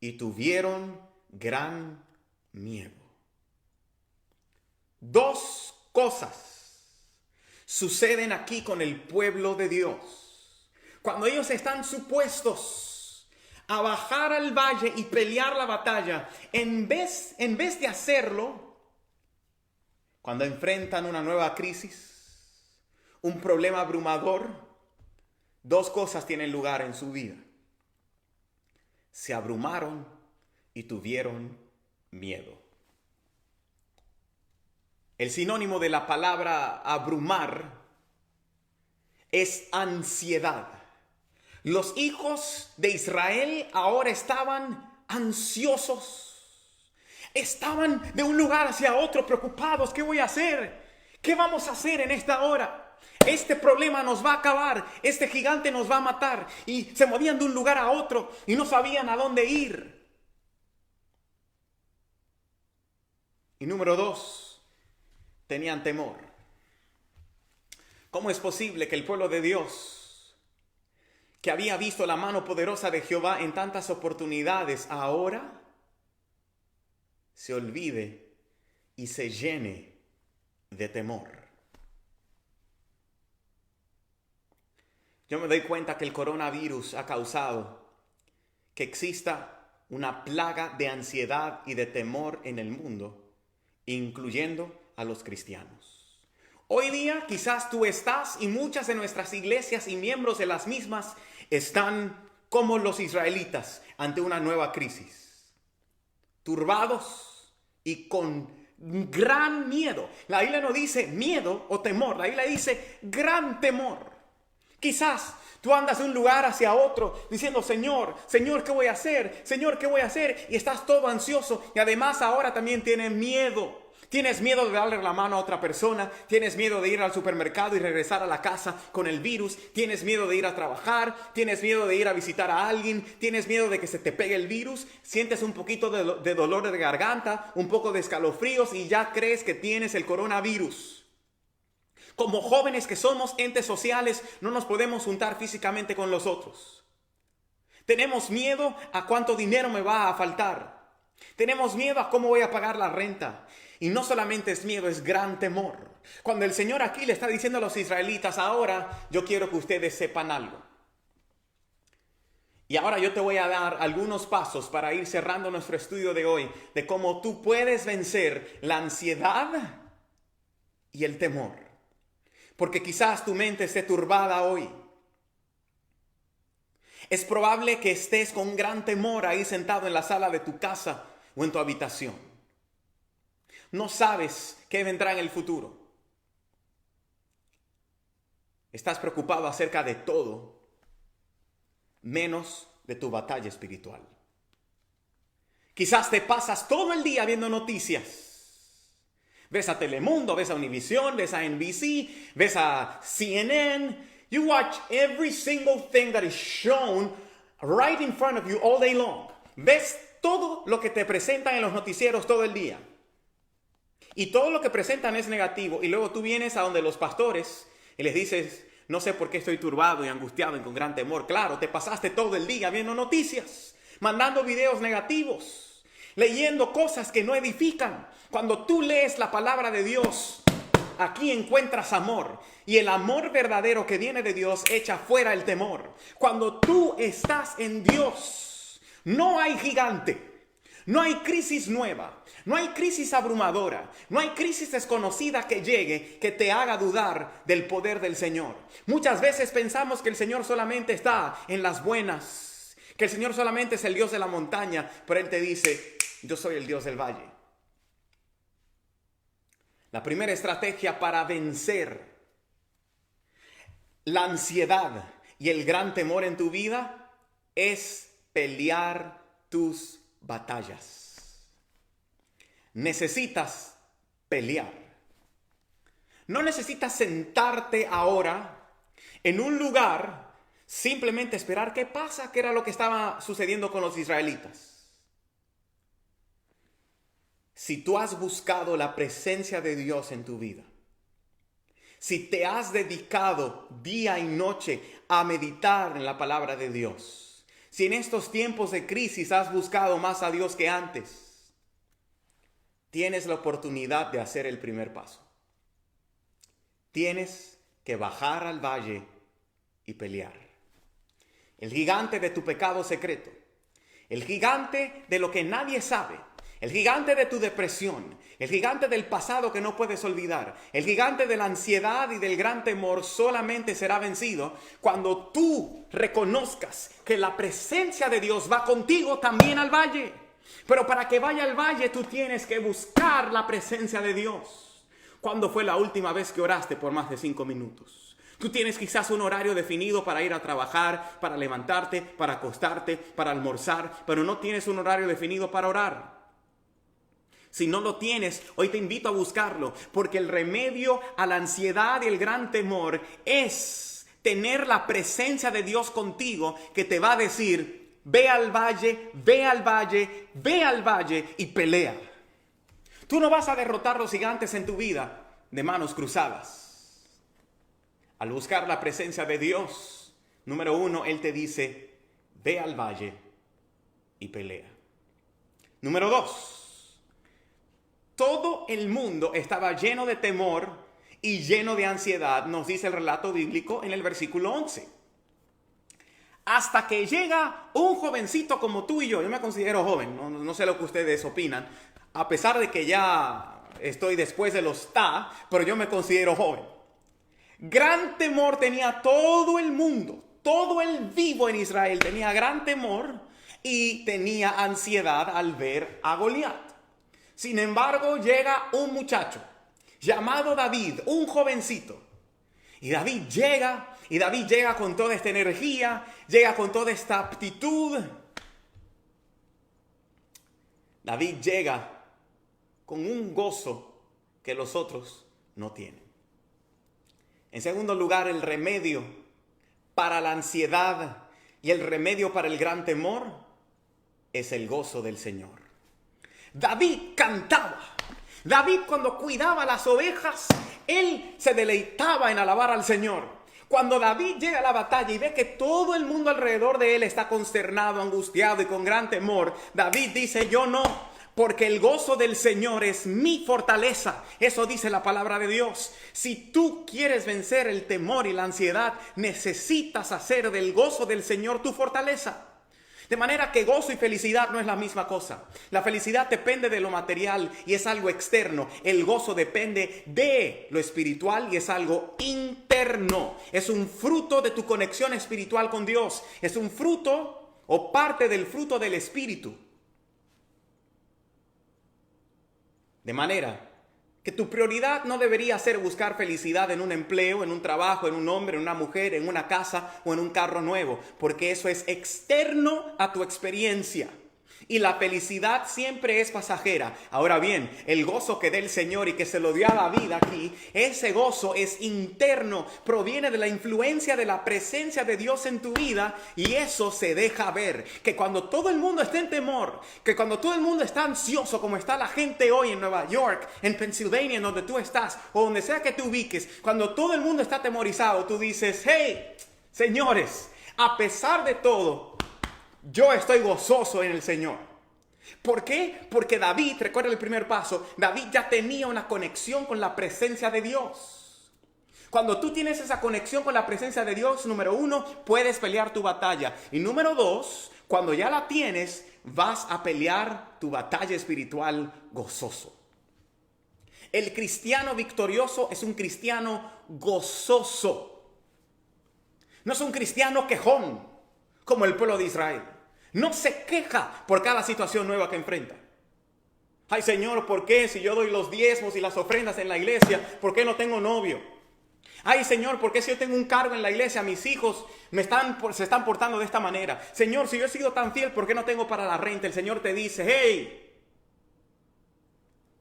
y tuvieron gran miedo. Dos cosas suceden aquí con el pueblo de Dios. Cuando ellos están supuestos a bajar al valle y pelear la batalla, en vez de hacerlo, cuando enfrentan una nueva crisis, un problema abrumador, dos cosas tienen lugar en su vida. Se abrumaron y tuvieron miedo. El sinónimo de la palabra abrumar es ansiedad. Los hijos de Israel ahora estaban ansiosos. Estaban de un lugar hacia otro preocupados. ¿Qué voy a hacer? ¿Qué vamos a hacer en esta hora? Este problema nos va a acabar. Este gigante nos va a matar. Y se movían de un lugar a otro y no sabían a dónde ir. Y número 2. Tenían temor. ¿Cómo es posible que el pueblo de Dios, que había visto la mano poderosa de Jehová en tantas oportunidades, ahora se olvide y se llene de temor? Yo me doy cuenta que el coronavirus ha causado que exista una plaga de ansiedad y de temor en el mundo, incluyendo a los cristianos. Hoy día quizás tú estás y muchas de nuestras iglesias y miembros de las mismas están como los israelitas ante una nueva crisis, turbados y con gran miedo. La Biblia no dice miedo o temor, la Biblia dice gran temor. Quizás tú andas de un lugar hacia otro diciendo, Señor, ¿qué voy a hacer? Señor, ¿qué voy a hacer? Y estás todo ansioso y además ahora también tienes miedo. Tienes miedo de darle la mano a otra persona, tienes miedo de ir al supermercado y regresar a la casa con el virus, tienes miedo de ir a trabajar, tienes miedo de ir a visitar a alguien, tienes miedo de que se te pegue el virus, sientes un poquito de dolor de garganta, un poco de escalofríos y ya crees que tienes el coronavirus. Como jóvenes que somos entes sociales, no nos podemos juntar físicamente con los otros. Tenemos miedo a cuánto dinero me va a faltar. Tenemos miedo a cómo voy a pagar la renta. Y no solamente es miedo, es gran temor. Cuando el Señor aquí le está diciendo a los israelitas, ahora yo quiero que ustedes sepan algo. Y ahora yo te voy a dar algunos pasos para ir cerrando nuestro estudio de hoy, de cómo tú puedes vencer la ansiedad y el temor. Porque quizás tu mente esté turbada hoy. Es probable que estés con gran temor ahí sentado en la sala de tu casa o en tu habitación. No sabes qué vendrá en el futuro. Estás preocupado acerca de todo, menos de tu batalla espiritual. Quizás te pasas todo el día viendo noticias. Ves a Telemundo, ves a Univision, ves a NBC, ves a CNN. You watch every single thing that is shown right in front of you all day long. Ves todo lo que te presentan en los noticieros todo el día. Y todo lo que presentan es negativo. Y luego tú vienes a donde los pastores y les dices, no sé por qué estoy turbado y angustiado y con gran temor. Claro, te pasaste todo el día viendo noticias, mandando videos negativos, leyendo cosas que no edifican. Cuando tú lees la palabra de Dios, aquí encuentras amor. Y el amor verdadero que viene de Dios echa fuera el temor. Cuando tú estás en Dios, no hay gigante. No hay crisis nueva, no hay crisis abrumadora, no hay crisis desconocida que llegue que te haga dudar del poder del Señor. Muchas veces pensamos que el Señor solamente está en las buenas, que el Señor solamente es el Dios de la montaña, pero Él te dice, yo soy el Dios del valle. La primera estrategia para vencer la ansiedad y el gran temor en tu vida es pelear tus batallas. necesitas pelear. No necesitas sentarte ahora en un lugar, simplemente esperar qué pasa, que era lo que estaba sucediendo con los israelitas. Si tú has buscado la presencia de Dios en tu vida, si te has dedicado día y noche a meditar en la palabra de Dios, si en estos tiempos de crisis has buscado más a Dios que antes, tienes la oportunidad de hacer el primer paso. Tienes que bajar al valle y pelear. El gigante de tu pecado secreto, el gigante de lo que nadie sabe, el gigante de tu depresión, el gigante del pasado que no puedes olvidar, el gigante de la ansiedad y del gran temor solamente será vencido cuando tú reconozcas que la presencia de Dios va contigo también al valle. Pero para que vaya al valle tú tienes que buscar la presencia de Dios. ¿Cuándo fue la última vez que oraste por más de 5 minutos? Tú tienes quizás un horario definido para ir a trabajar, para levantarte, para acostarte, para almorzar, pero no tienes un horario definido para orar. Si no lo tienes, hoy te invito a buscarlo, porque el remedio a la ansiedad y el gran temor es tener la presencia de Dios contigo, que te va a decir: ve al valle, ve al valle, ve al valle y pelea. Tú no vas a derrotar los gigantes en tu vida de manos cruzadas. Al buscar la presencia de Dios, número 1, Él te dice: ve al valle y pelea. Número 2, todo el mundo estaba lleno de temor y lleno de ansiedad, nos dice el relato bíblico en el versículo 11. Hasta que llega un jovencito como tú y yo me considero joven, no sé lo que ustedes opinan, a pesar de que ya estoy después de los pero yo me considero joven. Gran temor tenía todo el mundo, todo el vivo en Israel tenía gran temor y tenía ansiedad al ver a Goliat. Sin embargo, llega un muchacho llamado David, un jovencito. Y David llega con toda esta energía, llega con toda esta aptitud. David llega con un gozo que los otros no tienen. En segundo lugar, el remedio para la ansiedad y el remedio para el gran temor es el gozo del Señor. David cantaba. David, cuando cuidaba las ovejas, él se deleitaba en alabar al Señor. Cuando David llega a la batalla y ve que todo el mundo alrededor de él está consternado, angustiado y con gran temor, David dice: yo no, porque el gozo del Señor es mi fortaleza. Eso dice la palabra de Dios. Si tú quieres vencer el temor y la ansiedad, necesitas hacer del gozo del Señor tu fortaleza. De manera que gozo y felicidad no es la misma cosa. La felicidad depende de lo material y es algo externo. El gozo depende de lo espiritual y es algo interno. Es un fruto de tu conexión espiritual con Dios. Es un fruto o parte del fruto del Espíritu. De manera que tu prioridad no debería ser buscar felicidad en un empleo, en un trabajo, en un hombre, en una mujer, en una casa o en un carro nuevo, porque eso es externo a tu experiencia. Y la felicidad siempre es pasajera. Ahora bien, el gozo que da el Señor y que se lo dio a David aquí, ese gozo es interno, proviene de la influencia de la presencia de Dios en tu vida y eso se deja ver. Que cuando todo el mundo está en temor, que cuando todo el mundo está ansioso, como está la gente hoy en Nueva York, en Pennsylvania, en donde tú estás, o donde sea que te ubiques, cuando todo el mundo está atemorizado, tú dices: hey, señores, a pesar de todo, yo estoy gozoso en el Señor. ¿Por qué? Porque David, recuerda el primer paso, David ya tenía una conexión con la presencia de Dios. Cuando tú tienes esa conexión con la presencia de Dios, número 1, puedes pelear tu batalla. Y número 2, cuando ya la tienes, vas a pelear tu batalla espiritual gozoso. El cristiano victorioso es un cristiano gozoso. No es un cristiano quejón, como el pueblo de Israel. No se queja por cada situación nueva que enfrenta. Ay, Señor, ¿por qué si yo doy los diezmos y las ofrendas en la iglesia, por qué no tengo novio? Ay, Señor, ¿por qué si yo tengo un cargo en la iglesia, mis hijos se están portando de esta manera? Señor, si yo he sido tan fiel, ¿por qué no tengo para la renta? El Señor te dice: hey,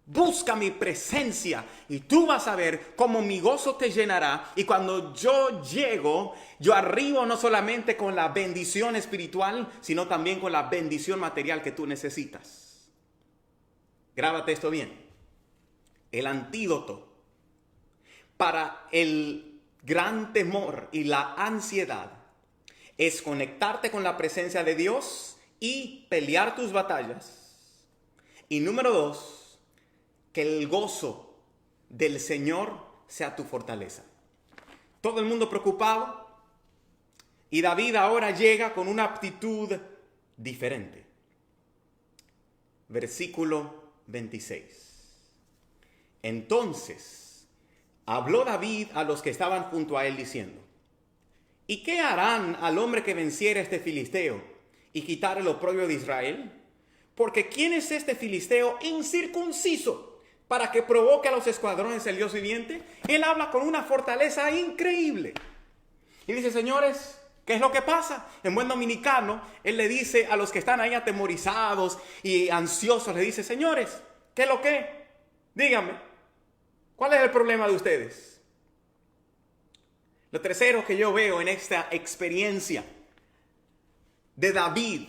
Busca mi presencia y tú vas a ver cómo mi gozo te llenará. Y cuando yo llego, yo arribo no solamente con la bendición espiritual, sino también con la bendición material que tú necesitas. Grábate esto bien. El antídoto para el gran temor y la ansiedad es conectarte con la presencia de Dios y pelear tus batallas. Y número 2, que el gozo del Señor sea tu fortaleza. Todo el mundo preocupado, y David ahora llega con una actitud diferente. Versículo 26. Entonces habló David a los que estaban junto a él diciendo: ¿y qué harán al hombre que venciere a este filisteo y quitare el oprobio de Israel? Porque ¿quién es este filisteo incircunciso para que provoque a los escuadrones del Dios viviente? Él habla con una fortaleza increíble. Y dice: señores, ¿qué es lo que pasa? En buen dominicano, él le dice a los que están ahí atemorizados y ansiosos, le dice: señores, ¿qué es lo que? Díganme, ¿cuál es el problema de ustedes? Lo tercero que yo veo en esta experiencia de David,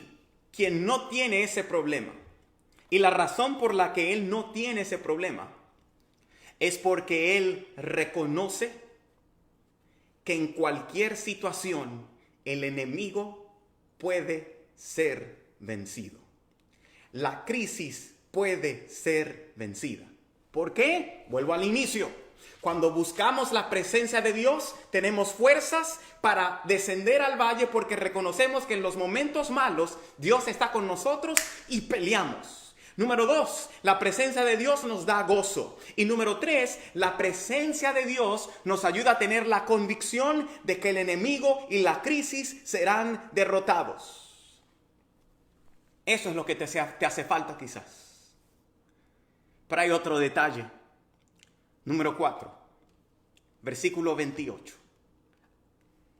quien no tiene ese problema, y la razón por la que él no tiene ese problema es porque él reconoce que en cualquier situación el enemigo puede ser vencido. La crisis puede ser vencida. ¿Por qué? Vuelvo al inicio. Cuando buscamos la presencia de Dios, tenemos fuerzas para descender al valle porque reconocemos que en los momentos malos Dios está con nosotros y peleamos. Número 2, la presencia de Dios nos da gozo. Y número 3, la presencia de Dios nos ayuda a tener la convicción de que el enemigo y la crisis serán derrotados. Eso es lo que te hace falta quizás. Pero hay otro detalle. Número 4, versículo 28.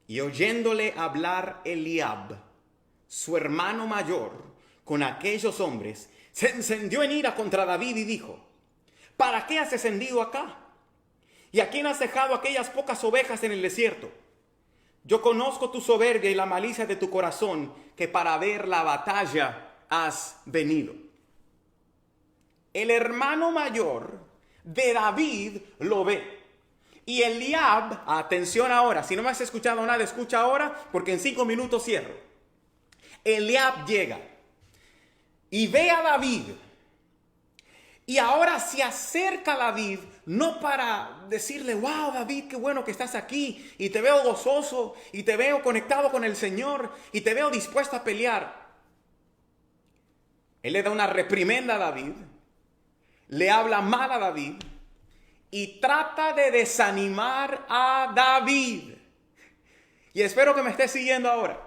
Y oyéndole hablar Eliab, su hermano mayor, con aquellos hombres, se encendió en ira contra David y dijo: ¿para qué has descendido acá? ¿Y a quién has dejado aquellas pocas ovejas en el desierto? Yo conozco tu soberbia y la malicia de tu corazón, que para ver la batalla has venido. El hermano mayor de David lo ve. Y Eliab, atención ahora, si no me has escuchado nada, escucha ahora, porque en 5 minutos cierro. Eliab llega y ve a David. Y ahora se acerca a David, no para decirle: wow, David, qué bueno que estás aquí, y te veo gozoso, y te veo conectado con el Señor, y te veo dispuesto a pelear. Él le da una reprimenda a David, le habla mal a David, y trata de desanimar a David. Y espero que me estés siguiendo ahora.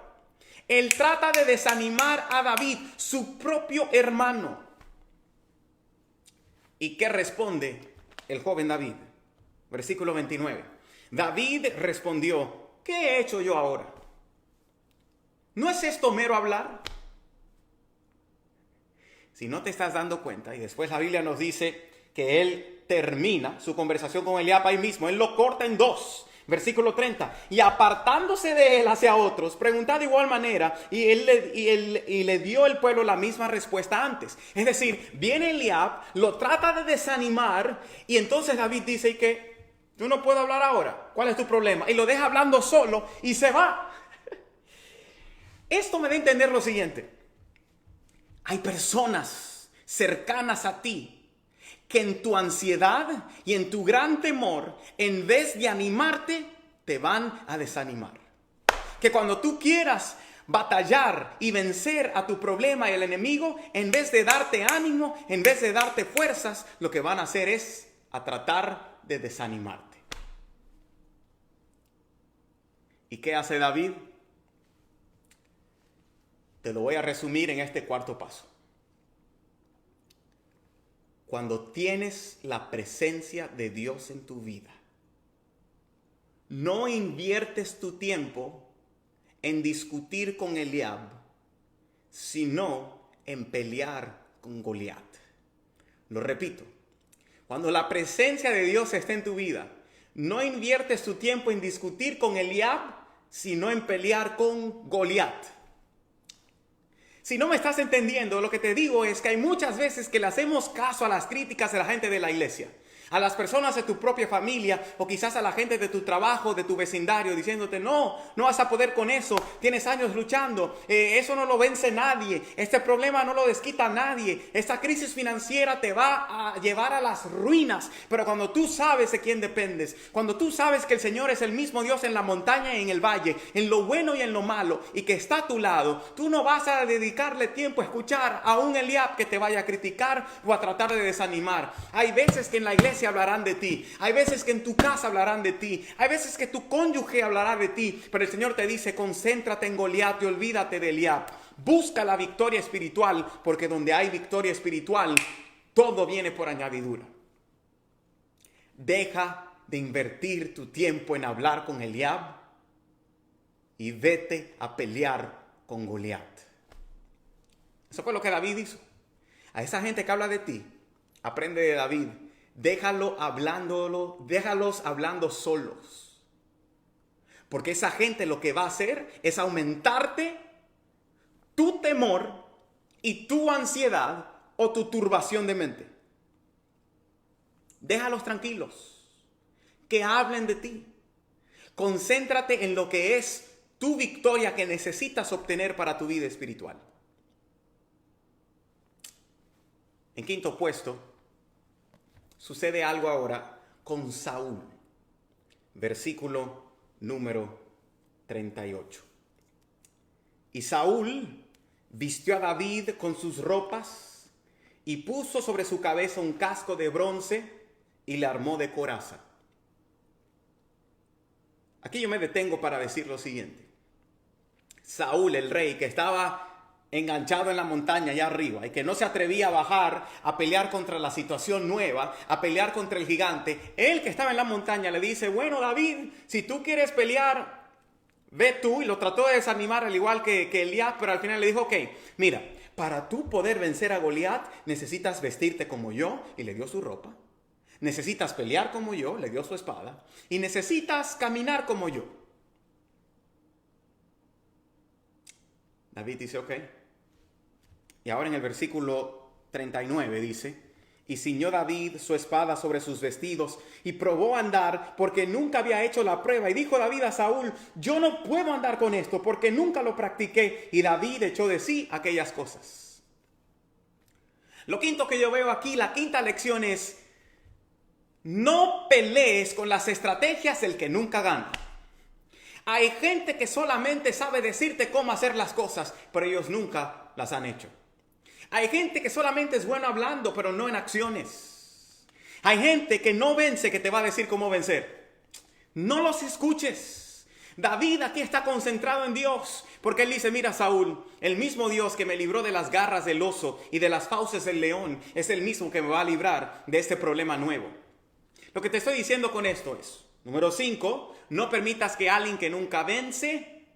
Él trata de desanimar a David, su propio hermano. ¿Y qué responde el joven David? Versículo 29. David respondió: ¿qué he hecho yo ahora? ¿No es esto mero hablar? Si no te estás dando cuenta, y después la Biblia nos dice que él termina su conversación con Eliab ahí mismo, él lo corta en 2. Versículo 30. Y apartándose de él hacia otros, preguntad de igual manera, y le dio el pueblo la misma respuesta antes. Es decir, viene Eliab, lo trata de desanimar, y entonces David dice: ¿y qué? Yo no puedo hablar ahora. ¿Cuál es tu problema? Y lo deja hablando solo y se va. Esto me da a entender lo siguiente. Hay personas cercanas a ti que en tu ansiedad y en tu gran temor, en vez de animarte, te van a desanimar. Que cuando tú quieras batallar y vencer a tu problema y al enemigo, en vez de darte ánimo, en vez de darte fuerzas, lo que van a hacer es a tratar de desanimarte. ¿Y qué hace David? Te lo voy a resumir en este 4º paso. Cuando tienes la presencia de Dios en tu vida, no inviertes tu tiempo en discutir con Eliab, sino en pelear con Goliat. Lo repito, cuando la presencia de Dios está en tu vida, no inviertes tu tiempo en discutir con Eliab, sino en pelear con Goliat. Si no me estás entendiendo, lo que te digo es que hay muchas veces que le hacemos caso a las críticas de la gente de la iglesia, a las personas de tu propia familia o quizás a la gente de tu trabajo, de tu vecindario, diciéndote, no vas a poder con eso, tienes años luchando, eso no lo vence nadie, este problema no lo desquita nadie, esta crisis financiera te va a llevar a las ruinas. Pero cuando tú sabes de quién dependes, cuando tú sabes que el Señor es el mismo Dios en la montaña y en el valle, en lo bueno y en lo malo, y que está a tu lado, tú no vas a dedicarle tiempo a escuchar a un Eliab que te vaya a criticar o a tratar de desanimar. Hay veces que en la iglesia hablarán de ti, hay veces que en tu casa hablarán de ti, hay veces que tu cónyuge hablará de ti, pero el Señor te dice, concéntrate en Goliat y olvídate de Eliab. Busca la victoria espiritual, porque donde hay victoria espiritual, todo viene por añadidura. Deja de invertir tu tiempo en hablar con Eliab y vete a pelear con Goliat. Eso fue lo que David hizo. A esa gente que habla de ti, aprende de David. Déjalos hablando solos. Porque esa gente lo que va a hacer es aumentarte tu temor y tu ansiedad o tu turbación de mente. Déjalos tranquilos, que hablen de ti. Concéntrate en lo que es tu victoria que necesitas obtener para tu vida espiritual. En quinto puesto, sucede algo ahora con Saúl. Versículo número 38. Y Saúl vistió a David con sus ropas y puso sobre su cabeza un casco de bronce y le armó de coraza. Aquí yo me detengo para decir lo siguiente. Saúl, el rey, que estaba enganchado en la montaña allá arriba y que no se atrevía a bajar a pelear contra la situación nueva, a pelear contra el gigante, él que estaba en la montaña le dice, bueno David, si tú quieres pelear, ve tú, y lo trató de desanimar al igual que Eliab, pero al final le dijo, ok, mira, para tú poder vencer a Goliat necesitas vestirte como yo, y le dio su ropa, necesitas pelear como yo, le dio su espada, y necesitas caminar como yo. David dice, ok. Y ahora en el versículo 39 dice, y ciñó David su espada sobre sus vestidos y probó a andar porque nunca había hecho la prueba. Y dijo David a Saúl, yo no puedo andar con esto porque nunca lo practiqué. Y David echó de sí aquellas cosas. Lo quinto que yo veo aquí, la quinta lección es, no pelees con las estrategias del que nunca gana. Hay gente que solamente sabe decirte cómo hacer las cosas, pero ellos nunca las han hecho. Hay gente que solamente es bueno hablando, pero no en acciones. Hay gente que no vence, que te va a decir cómo vencer. No los escuches. David aquí está concentrado en Dios, porque él dice, mira Saúl, el mismo Dios que me libró de las garras del oso y de las fauces del león, es el mismo que me va a librar de este problema nuevo. Lo que te estoy diciendo con esto es, número 5, no permitas que alguien que nunca vence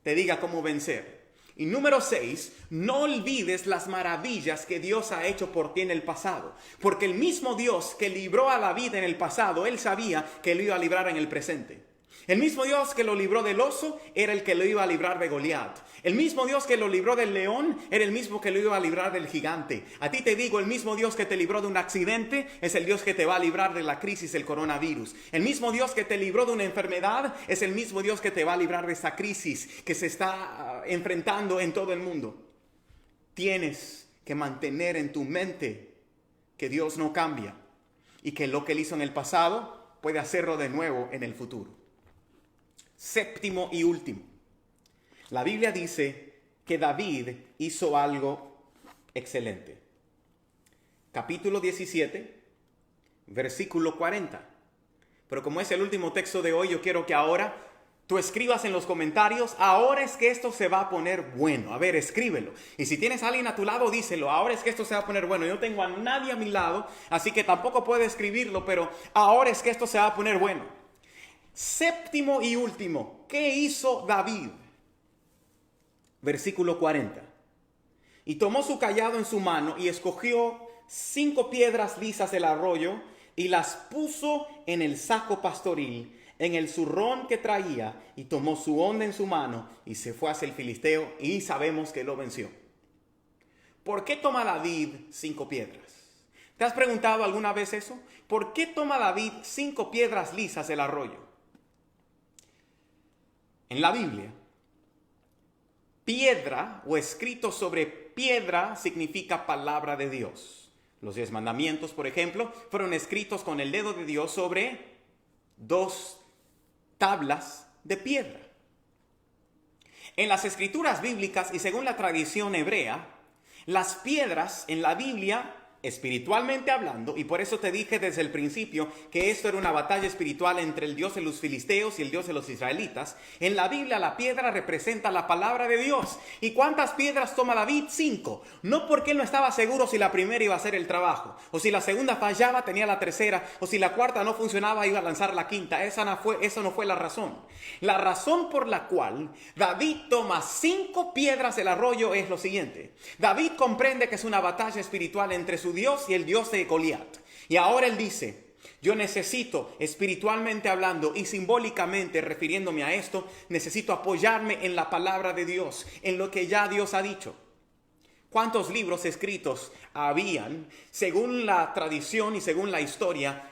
te diga cómo vencer. Y número 6, no olvides las maravillas que Dios ha hecho por ti en el pasado. Porque el mismo Dios que libró a David en el pasado, él sabía que lo iba a librar en el presente. El mismo Dios que lo libró del oso era el que lo iba a librar de Goliat. El mismo Dios que lo libró del león era el mismo que lo iba a librar del gigante. A ti te digo, el mismo Dios que te libró de un accidente es el Dios que te va a librar de la crisis del coronavirus. El mismo Dios que te libró de una enfermedad es el mismo Dios que te va a librar de esa crisis que se está enfrentando en todo el mundo. Tienes que mantener en tu mente que Dios no cambia y que lo que él hizo en el pasado puede hacerlo de nuevo en el futuro. Séptimo y último. La Biblia dice que David hizo algo excelente. Capítulo 17, versículo 40. Pero como es el último texto de hoy, yo quiero que ahora tú escribas en los comentarios, ahora es que esto se va a poner bueno. A ver, escríbelo. Y si tienes a alguien a tu lado, díselo, ahora es que esto se va a poner bueno. Yo no tengo a nadie a mi lado, así que tampoco puedo escribirlo, pero ahora es que esto se va a poner bueno. Séptimo y último, ¿qué hizo David? Versículo 40. Y tomó su cayado en su mano y escogió 5 piedras lisas del arroyo, y las puso en el saco pastoril, en el zurrón que traía, y tomó su honda en su mano y se fue hacia el filisteo, y sabemos que lo venció. ¿Por qué toma David 5 piedras? ¿Te has preguntado alguna vez eso? ¿Por qué toma David 5 piedras lisas del arroyo? En la Biblia, piedra o escrito sobre piedra significa palabra de Dios. Los 10 mandamientos, por ejemplo, fueron escritos con el dedo de Dios sobre 2 tablas de piedra. En las escrituras bíblicas y según la tradición hebrea, las piedras en la Biblia, espiritualmente hablando, y por eso te dije desde el principio que esto era una batalla espiritual entre el Dios de los filisteos y el Dios de los israelitas, en la Biblia la piedra representa la palabra de Dios. ¿Y cuántas piedras toma David? 5. No porque él no estaba seguro si la primera iba a hacer el trabajo, o si la segunda fallaba tenía la tercera, o si la cuarta no funcionaba iba a lanzar la quinta. Esa no fue la razón. La razón por la cual David toma 5 piedras del arroyo es lo siguiente. David comprende que es una batalla espiritual entre su Dios y el Dios de Goliat. Y ahora él dice, yo necesito, espiritualmente hablando y simbólicamente refiriéndome a esto, necesito apoyarme en la palabra de Dios, en lo que ya Dios ha dicho. ¿Cuántos libros escritos habían, según la tradición y según la historia,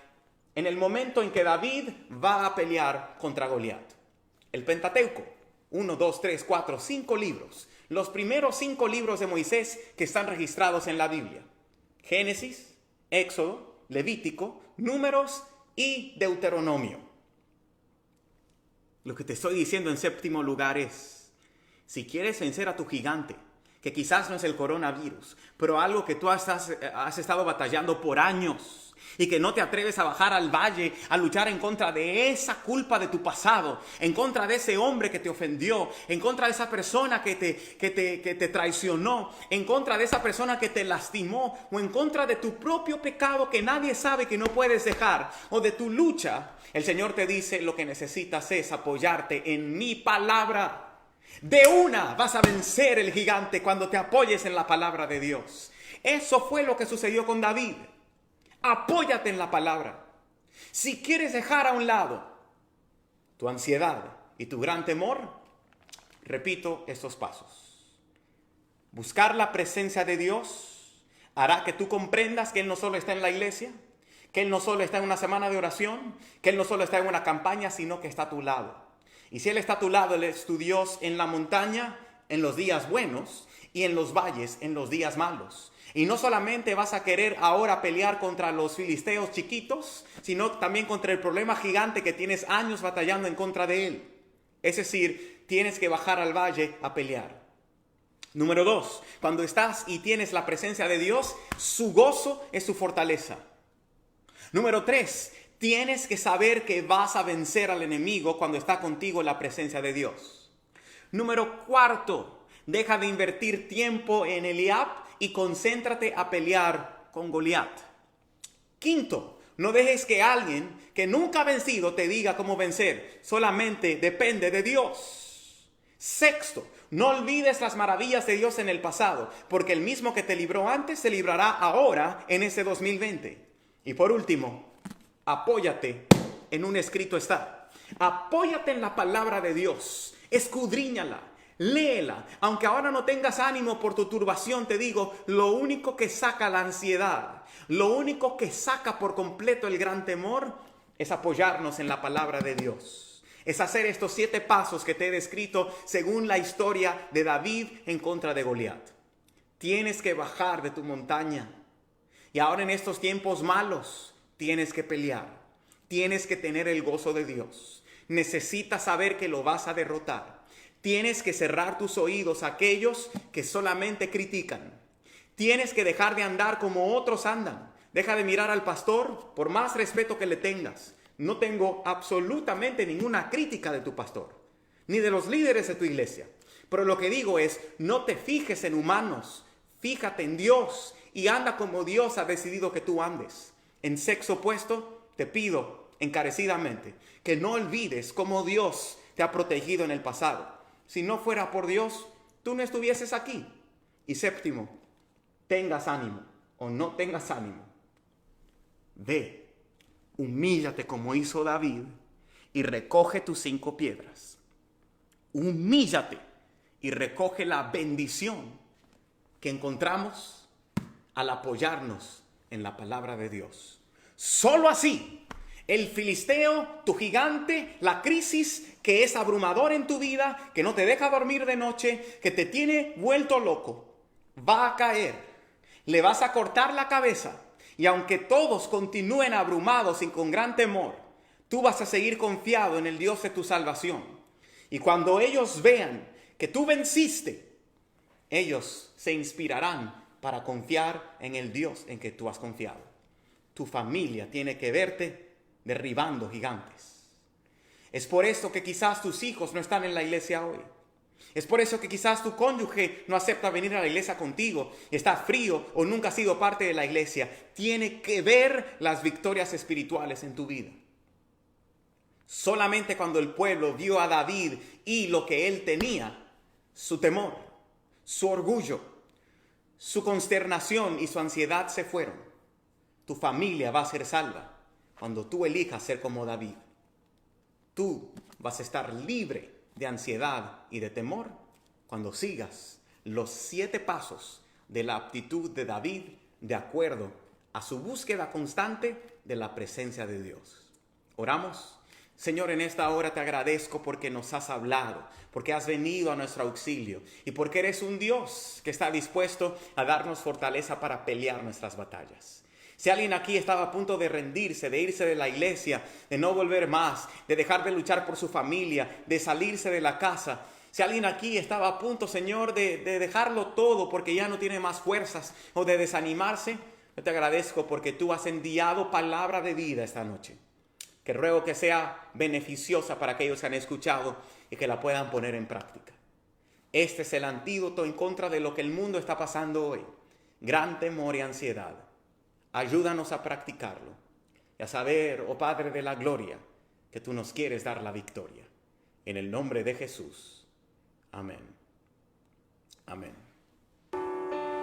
en el momento en que David va a pelear contra Goliat? El Pentateuco, 1, 2, 3, 4, 5 libros. Los primeros 5 libros de Moisés que están registrados en la Biblia. Génesis, Éxodo, Levítico, Números y Deuteronomio. Lo que te estoy diciendo en séptimo lugar es, si quieres vencer a tu gigante, que quizás no es el coronavirus, pero algo que tú has estado batallando por años, y que no te atreves a bajar al valle a luchar en contra de esa culpa de tu pasado, en contra de ese hombre que te ofendió, en contra de esa persona que te traicionó, en contra de esa persona que te lastimó, o en contra de tu propio pecado que nadie sabe que no puedes dejar, o de tu lucha, el Señor te dice, lo que necesitas es apoyarte en mi palabra. De una vas a vencer el gigante cuando te apoyes en la palabra de Dios. Eso fue lo que sucedió con David. Apóyate en la palabra. Si quieres dejar a un lado tu ansiedad y tu gran temor, repito estos pasos. Buscar la presencia de Dios hará que tú comprendas que Él no solo está en la iglesia, que Él no solo está en una semana de oración, que Él no solo está en una campaña, sino que está a tu lado. Y si Él está a tu lado, Él es tu Dios en la montaña, en los días buenos, y en los valles, en los días malos. Y no solamente vas a querer ahora pelear contra los filisteos chiquitos, sino también contra el problema gigante que tienes años batallando en contra de él. Es decir, tienes que bajar al valle a pelear. Número 2, cuando estás y tienes la presencia de Dios, su gozo es su fortaleza. Número 3, tienes que saber que vas a vencer al enemigo cuando está contigo en la presencia de Dios. Número 4, deja de invertir tiempo en Eliab y concéntrate a pelear con Goliat. 5, no dejes que alguien que nunca ha vencido te diga cómo vencer. Solamente depende de Dios. 6, no olvides las maravillas de Dios en el pasado, porque el mismo que te libró antes te librará ahora en ese 2020. Y por último, apóyate en un escrito está. Apóyate en la palabra de Dios. Escudriñala. Léela, aunque ahora no tengas ánimo por tu turbación, te digo, lo único que saca la ansiedad, lo único que saca por completo el gran temor, es apoyarnos en la palabra de Dios. Es hacer estos 7 pasos que te he descrito según la historia de David en contra de Goliat. Tienes que bajar de tu montaña. Y ahora en estos tiempos malos, tienes que pelear. Tienes que tener el gozo de Dios. Necesitas saber que lo vas a derrotar. Tienes que cerrar tus oídos a aquellos que solamente critican. Tienes que dejar de andar como otros andan. Deja de mirar al pastor por más respeto que le tengas. No tengo absolutamente ninguna crítica de tu pastor, ni de los líderes de tu iglesia. Pero lo que digo es, no te fijes en humanos, fíjate en Dios y anda como Dios ha decidido que tú andes. En sexo opuesto, te pido encarecidamente que no olvides cómo Dios te ha protegido en el pasado. Si no fuera por Dios, tú no estuvieses aquí. Y 7, tengas ánimo o no tengas ánimo. Ve humíllate como hizo David y recoge tus 5 piedras. Humíllate y recoge la bendición que encontramos al apoyarnos en la palabra de Dios. Solo así, el filisteo, tu gigante, la crisis que es abrumador en tu vida, que no te deja dormir de noche, que te tiene vuelto loco, va a caer. Le vas a cortar la cabeza. Y aunque todos continúen abrumados y con gran temor, tú vas a seguir confiado en el Dios de tu salvación. Y cuando ellos vean que tú venciste, ellos se inspirarán para confiar en el Dios en que tú has confiado. Tu familia tiene que verte derribando gigantes. Es por eso que quizás tus hijos no están en la iglesia hoy. Es por eso que quizás tu cónyuge no acepta venir a la iglesia contigo, está frío o nunca ha sido parte de la iglesia. Tiene que ver las victorias espirituales en tu vida. Solamente cuando el pueblo vio a David y lo que él tenía, su temor, su orgullo, su consternación y su ansiedad se fueron. Tu familia va a ser salva cuando tú elijas ser como David. Tú vas a estar libre de ansiedad y de temor cuando sigas los 7 pasos de la aptitud de David de acuerdo a su búsqueda constante de la presencia de Dios. Oramos. Señor, en esta hora te agradezco porque nos has hablado, porque has venido a nuestro auxilio y porque eres un Dios que está dispuesto a darnos fortaleza para pelear nuestras batallas. Si alguien aquí estaba a punto de rendirse, de irse de la iglesia, de no volver más, de dejar de luchar por su familia, de salirse de la casa, si alguien aquí estaba a punto, Señor, de dejarlo todo porque ya no tiene más fuerzas o de desanimarse, yo te agradezco porque tú has enviado palabra de vida esta noche, que ruego que sea beneficiosa para aquellos que han escuchado y que la puedan poner en práctica. Este es el antídoto en contra de lo que el mundo está pasando hoy, gran temor y ansiedad. Ayúdanos a practicarlo y a saber, oh Padre de la gloria, que tú nos quieres dar la victoria. En el nombre de Jesús. Amén. Amén.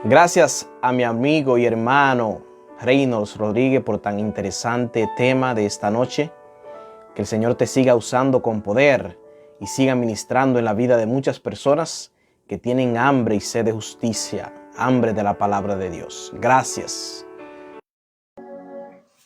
Gracias a mi amigo y hermano Reynolds Rodríguez por tan interesante tema de esta noche. Que el Señor te siga usando con poder y siga ministrando en la vida de muchas personas que tienen hambre y sed de justicia, hambre de la palabra de Dios. Gracias.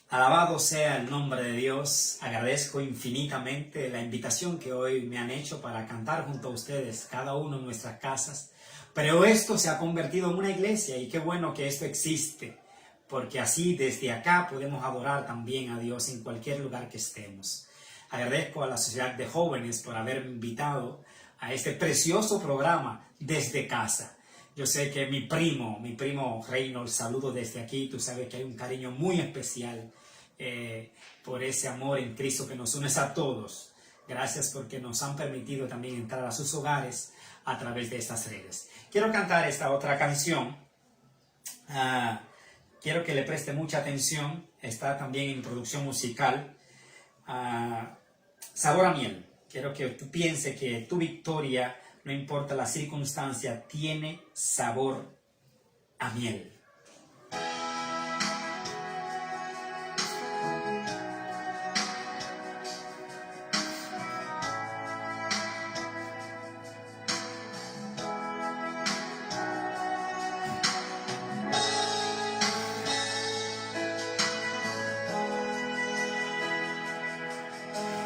Alabado sea el nombre de Dios. Agradezco infinitamente la invitación que hoy me han hecho para cantar junto a ustedes, cada uno en nuestras casas. Pero esto se ha convertido en una iglesia y qué bueno que esto existe, porque así desde acá podemos adorar también a Dios en cualquier lugar que estemos. Agradezco a la Sociedad de Jóvenes por haberme invitado a este precioso programa desde casa. Yo sé que mi primo Reynolds, saludo desde aquí. Tú sabes que hay un cariño muy especial por ese amor en Cristo que nos une a todos. Gracias porque nos han permitido también entrar a sus hogares a través de estas redes. Quiero cantar esta otra canción. Quiero que le preste mucha atención. Está también en producción musical. Sabor a miel. Quiero que tú pienses que tu victoria, no importa la circunstancia, tiene sabor a miel.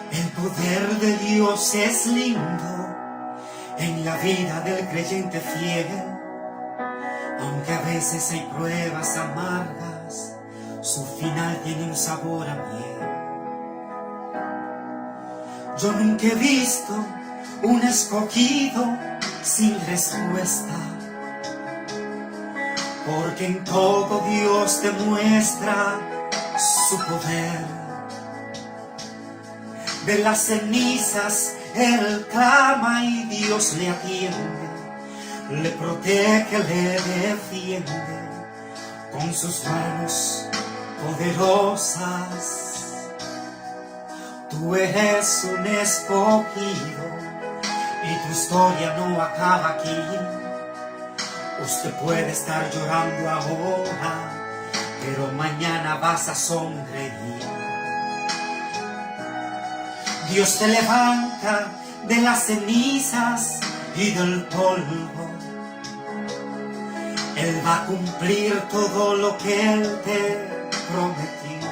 El poder de Dios es lindo en la vida del creyente fiel, aunque a veces hay pruebas amargas, su final tiene un sabor a miel. Yo nunca he visto un escogido sin respuesta, porque en todo Dios demuestra su poder. De las cenizas Él clama y Dios le atiende, le protege, le defiende con sus manos poderosas. Tú eres un escogido y tu historia no acaba aquí. Usted puede estar llorando ahora, pero mañana vas a sonreír. Dios te levanta de las cenizas y del polvo. Él va a cumplir todo lo que Él te prometió.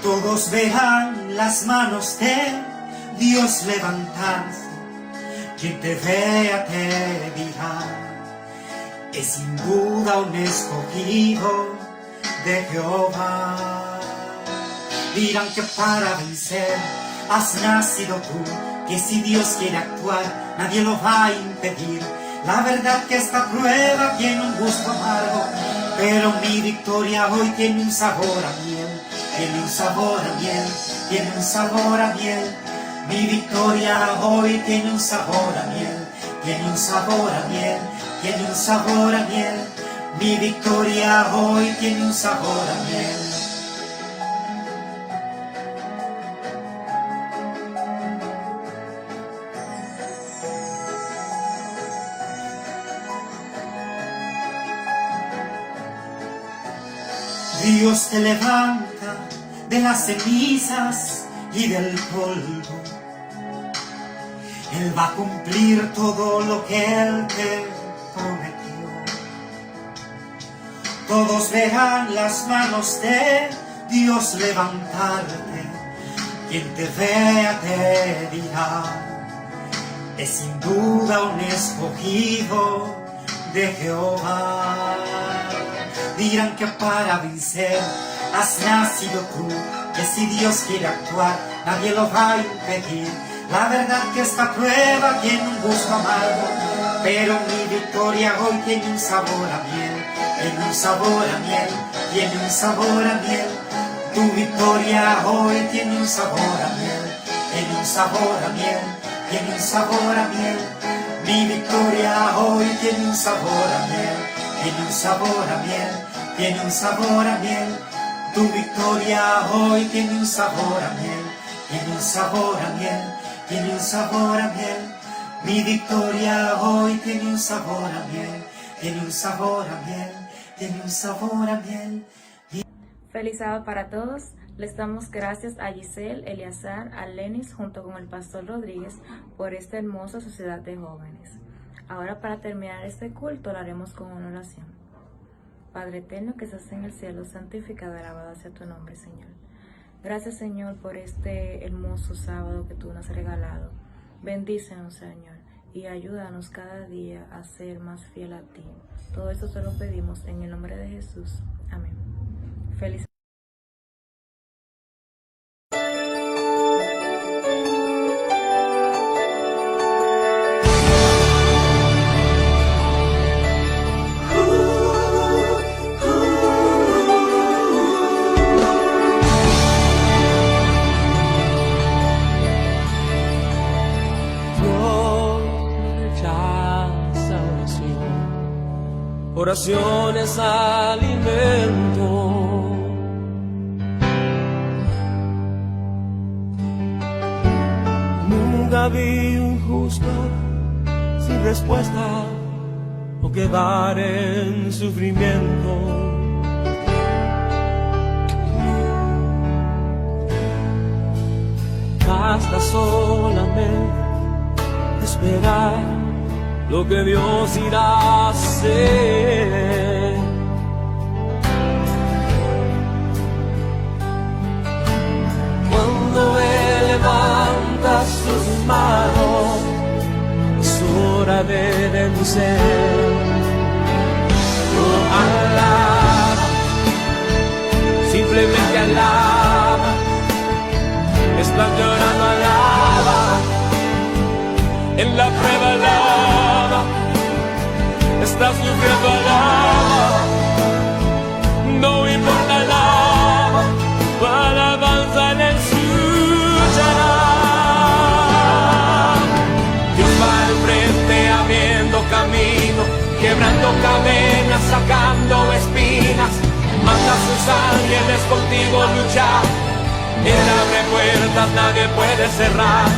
Todos verán las manos de Dios levantarse. Quien te vea te dirá, es sin duda un escogido de Jehová. Dirán que para vencer has nacido tú, que si Dios quiere actuar, nadie lo va a impedir. La verdad que esta prueba tiene un gusto amargo, pero mi victoria hoy tiene un sabor a miel, tiene un sabor a miel, tiene un sabor a miel. Mi victoria hoy tiene un sabor a miel, tiene un sabor a miel, tiene un sabor a miel. Mi victoria hoy tiene un sabor a miel. Dios te levanta de las cenizas y del polvo. Él va a cumplir todo lo que Él te prometió. Todos verán las manos de Dios levantarte. Quien te vea te dirá, es sin duda un escogido de Jehová. Dirán que para vencer has nacido tú, que si Dios quiere actuar, nadie lo va a impedir. La verdad que esta prueba tiene un gusto amargo, pero mi victoria hoy tiene un sabor a miel, tiene un sabor a miel, tiene un sabor a miel. Tu victoria hoy tiene un sabor a miel, tiene un sabor a miel, tiene un sabor a miel. Mi victoria hoy tiene un sabor a miel, tiene un sabor a miel, tiene un sabor a miel. Tu victoria hoy tiene un sabor a miel, tiene un sabor a miel, tiene un sabor a miel. Mi victoria hoy tiene un sabor a miel, tiene un sabor a miel, tiene un sabor a miel. Feliz sábado para todos. Les damos gracias a Giselle, Eleazar, a Lenis junto con el pastor Rodríguez por esta hermosa sociedad de jóvenes. Ahora, para terminar este culto, lo haremos con una oración. Padre eterno que estás en el cielo, santificado, alabado sea tu nombre, Señor. Gracias, Señor, por este hermoso sábado que tú nos has regalado. Bendícenos, Señor, y ayúdanos cada día a ser más fiel a ti. Todo esto te lo pedimos en el nombre de Jesús. Amén. Feliz. Oración es alimento. Nunca vi un justo sin respuesta o quedar en sufrimiento. Basta solamente esperar lo que Dios irá a hacer. Cuando Él levanta sus manos, es hora de vencer. Oh, alaba, simplemente alaba. Estás llorando, alaba. En la prueba alaba, estás sufriendo, alaba, no importa, alaba, tu alabanza le escuchará. Dios va al frente abriendo camino, quebrando cadenas, sacando espinas, manda a sus ángeles contigo luchar. Él abre puertas, nadie puede cerrar.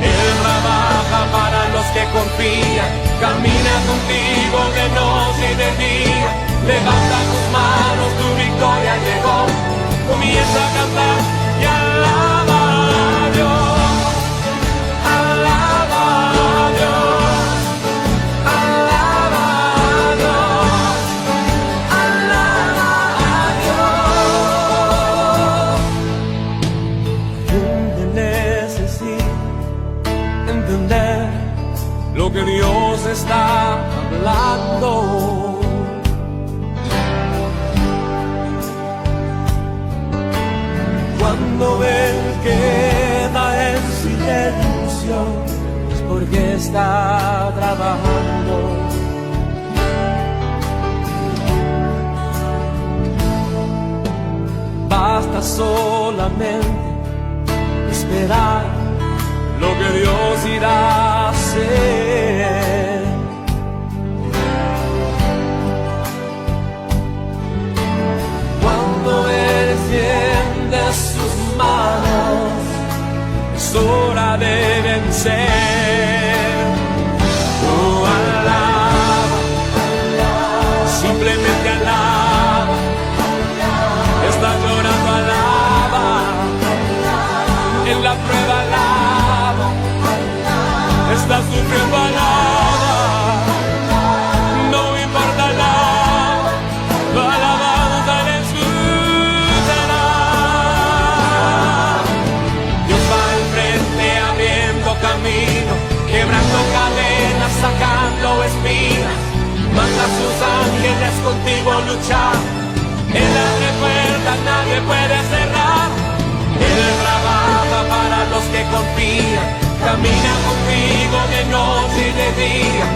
Él trabaja para los que confían, camina contigo de noche y de día. Levanta tus manos, tu victoria llegó. Comienza a cantar y a Dios está hablando. Cuando Él queda en silencio es porque está trabajando. Basta solamente esperar lo que Dios irá a hacer. Cuando Él extiende sus manos, es hora de vencer. Oh, alaba, simplemente alaba. Estás llorando, alaba. En la prueba, alaba. Estás sufriendo, alaba. No importa, alaba. Tu alabanza le escuchará. Dios va al frente abriendo camino, quebrando cadenas, sacando espinas. Manda a sus ángeles contigo a luchar. Él abre puertas, nadie puede cerrar. Él trabaja para los que confían. Camina contigo de noche y de día.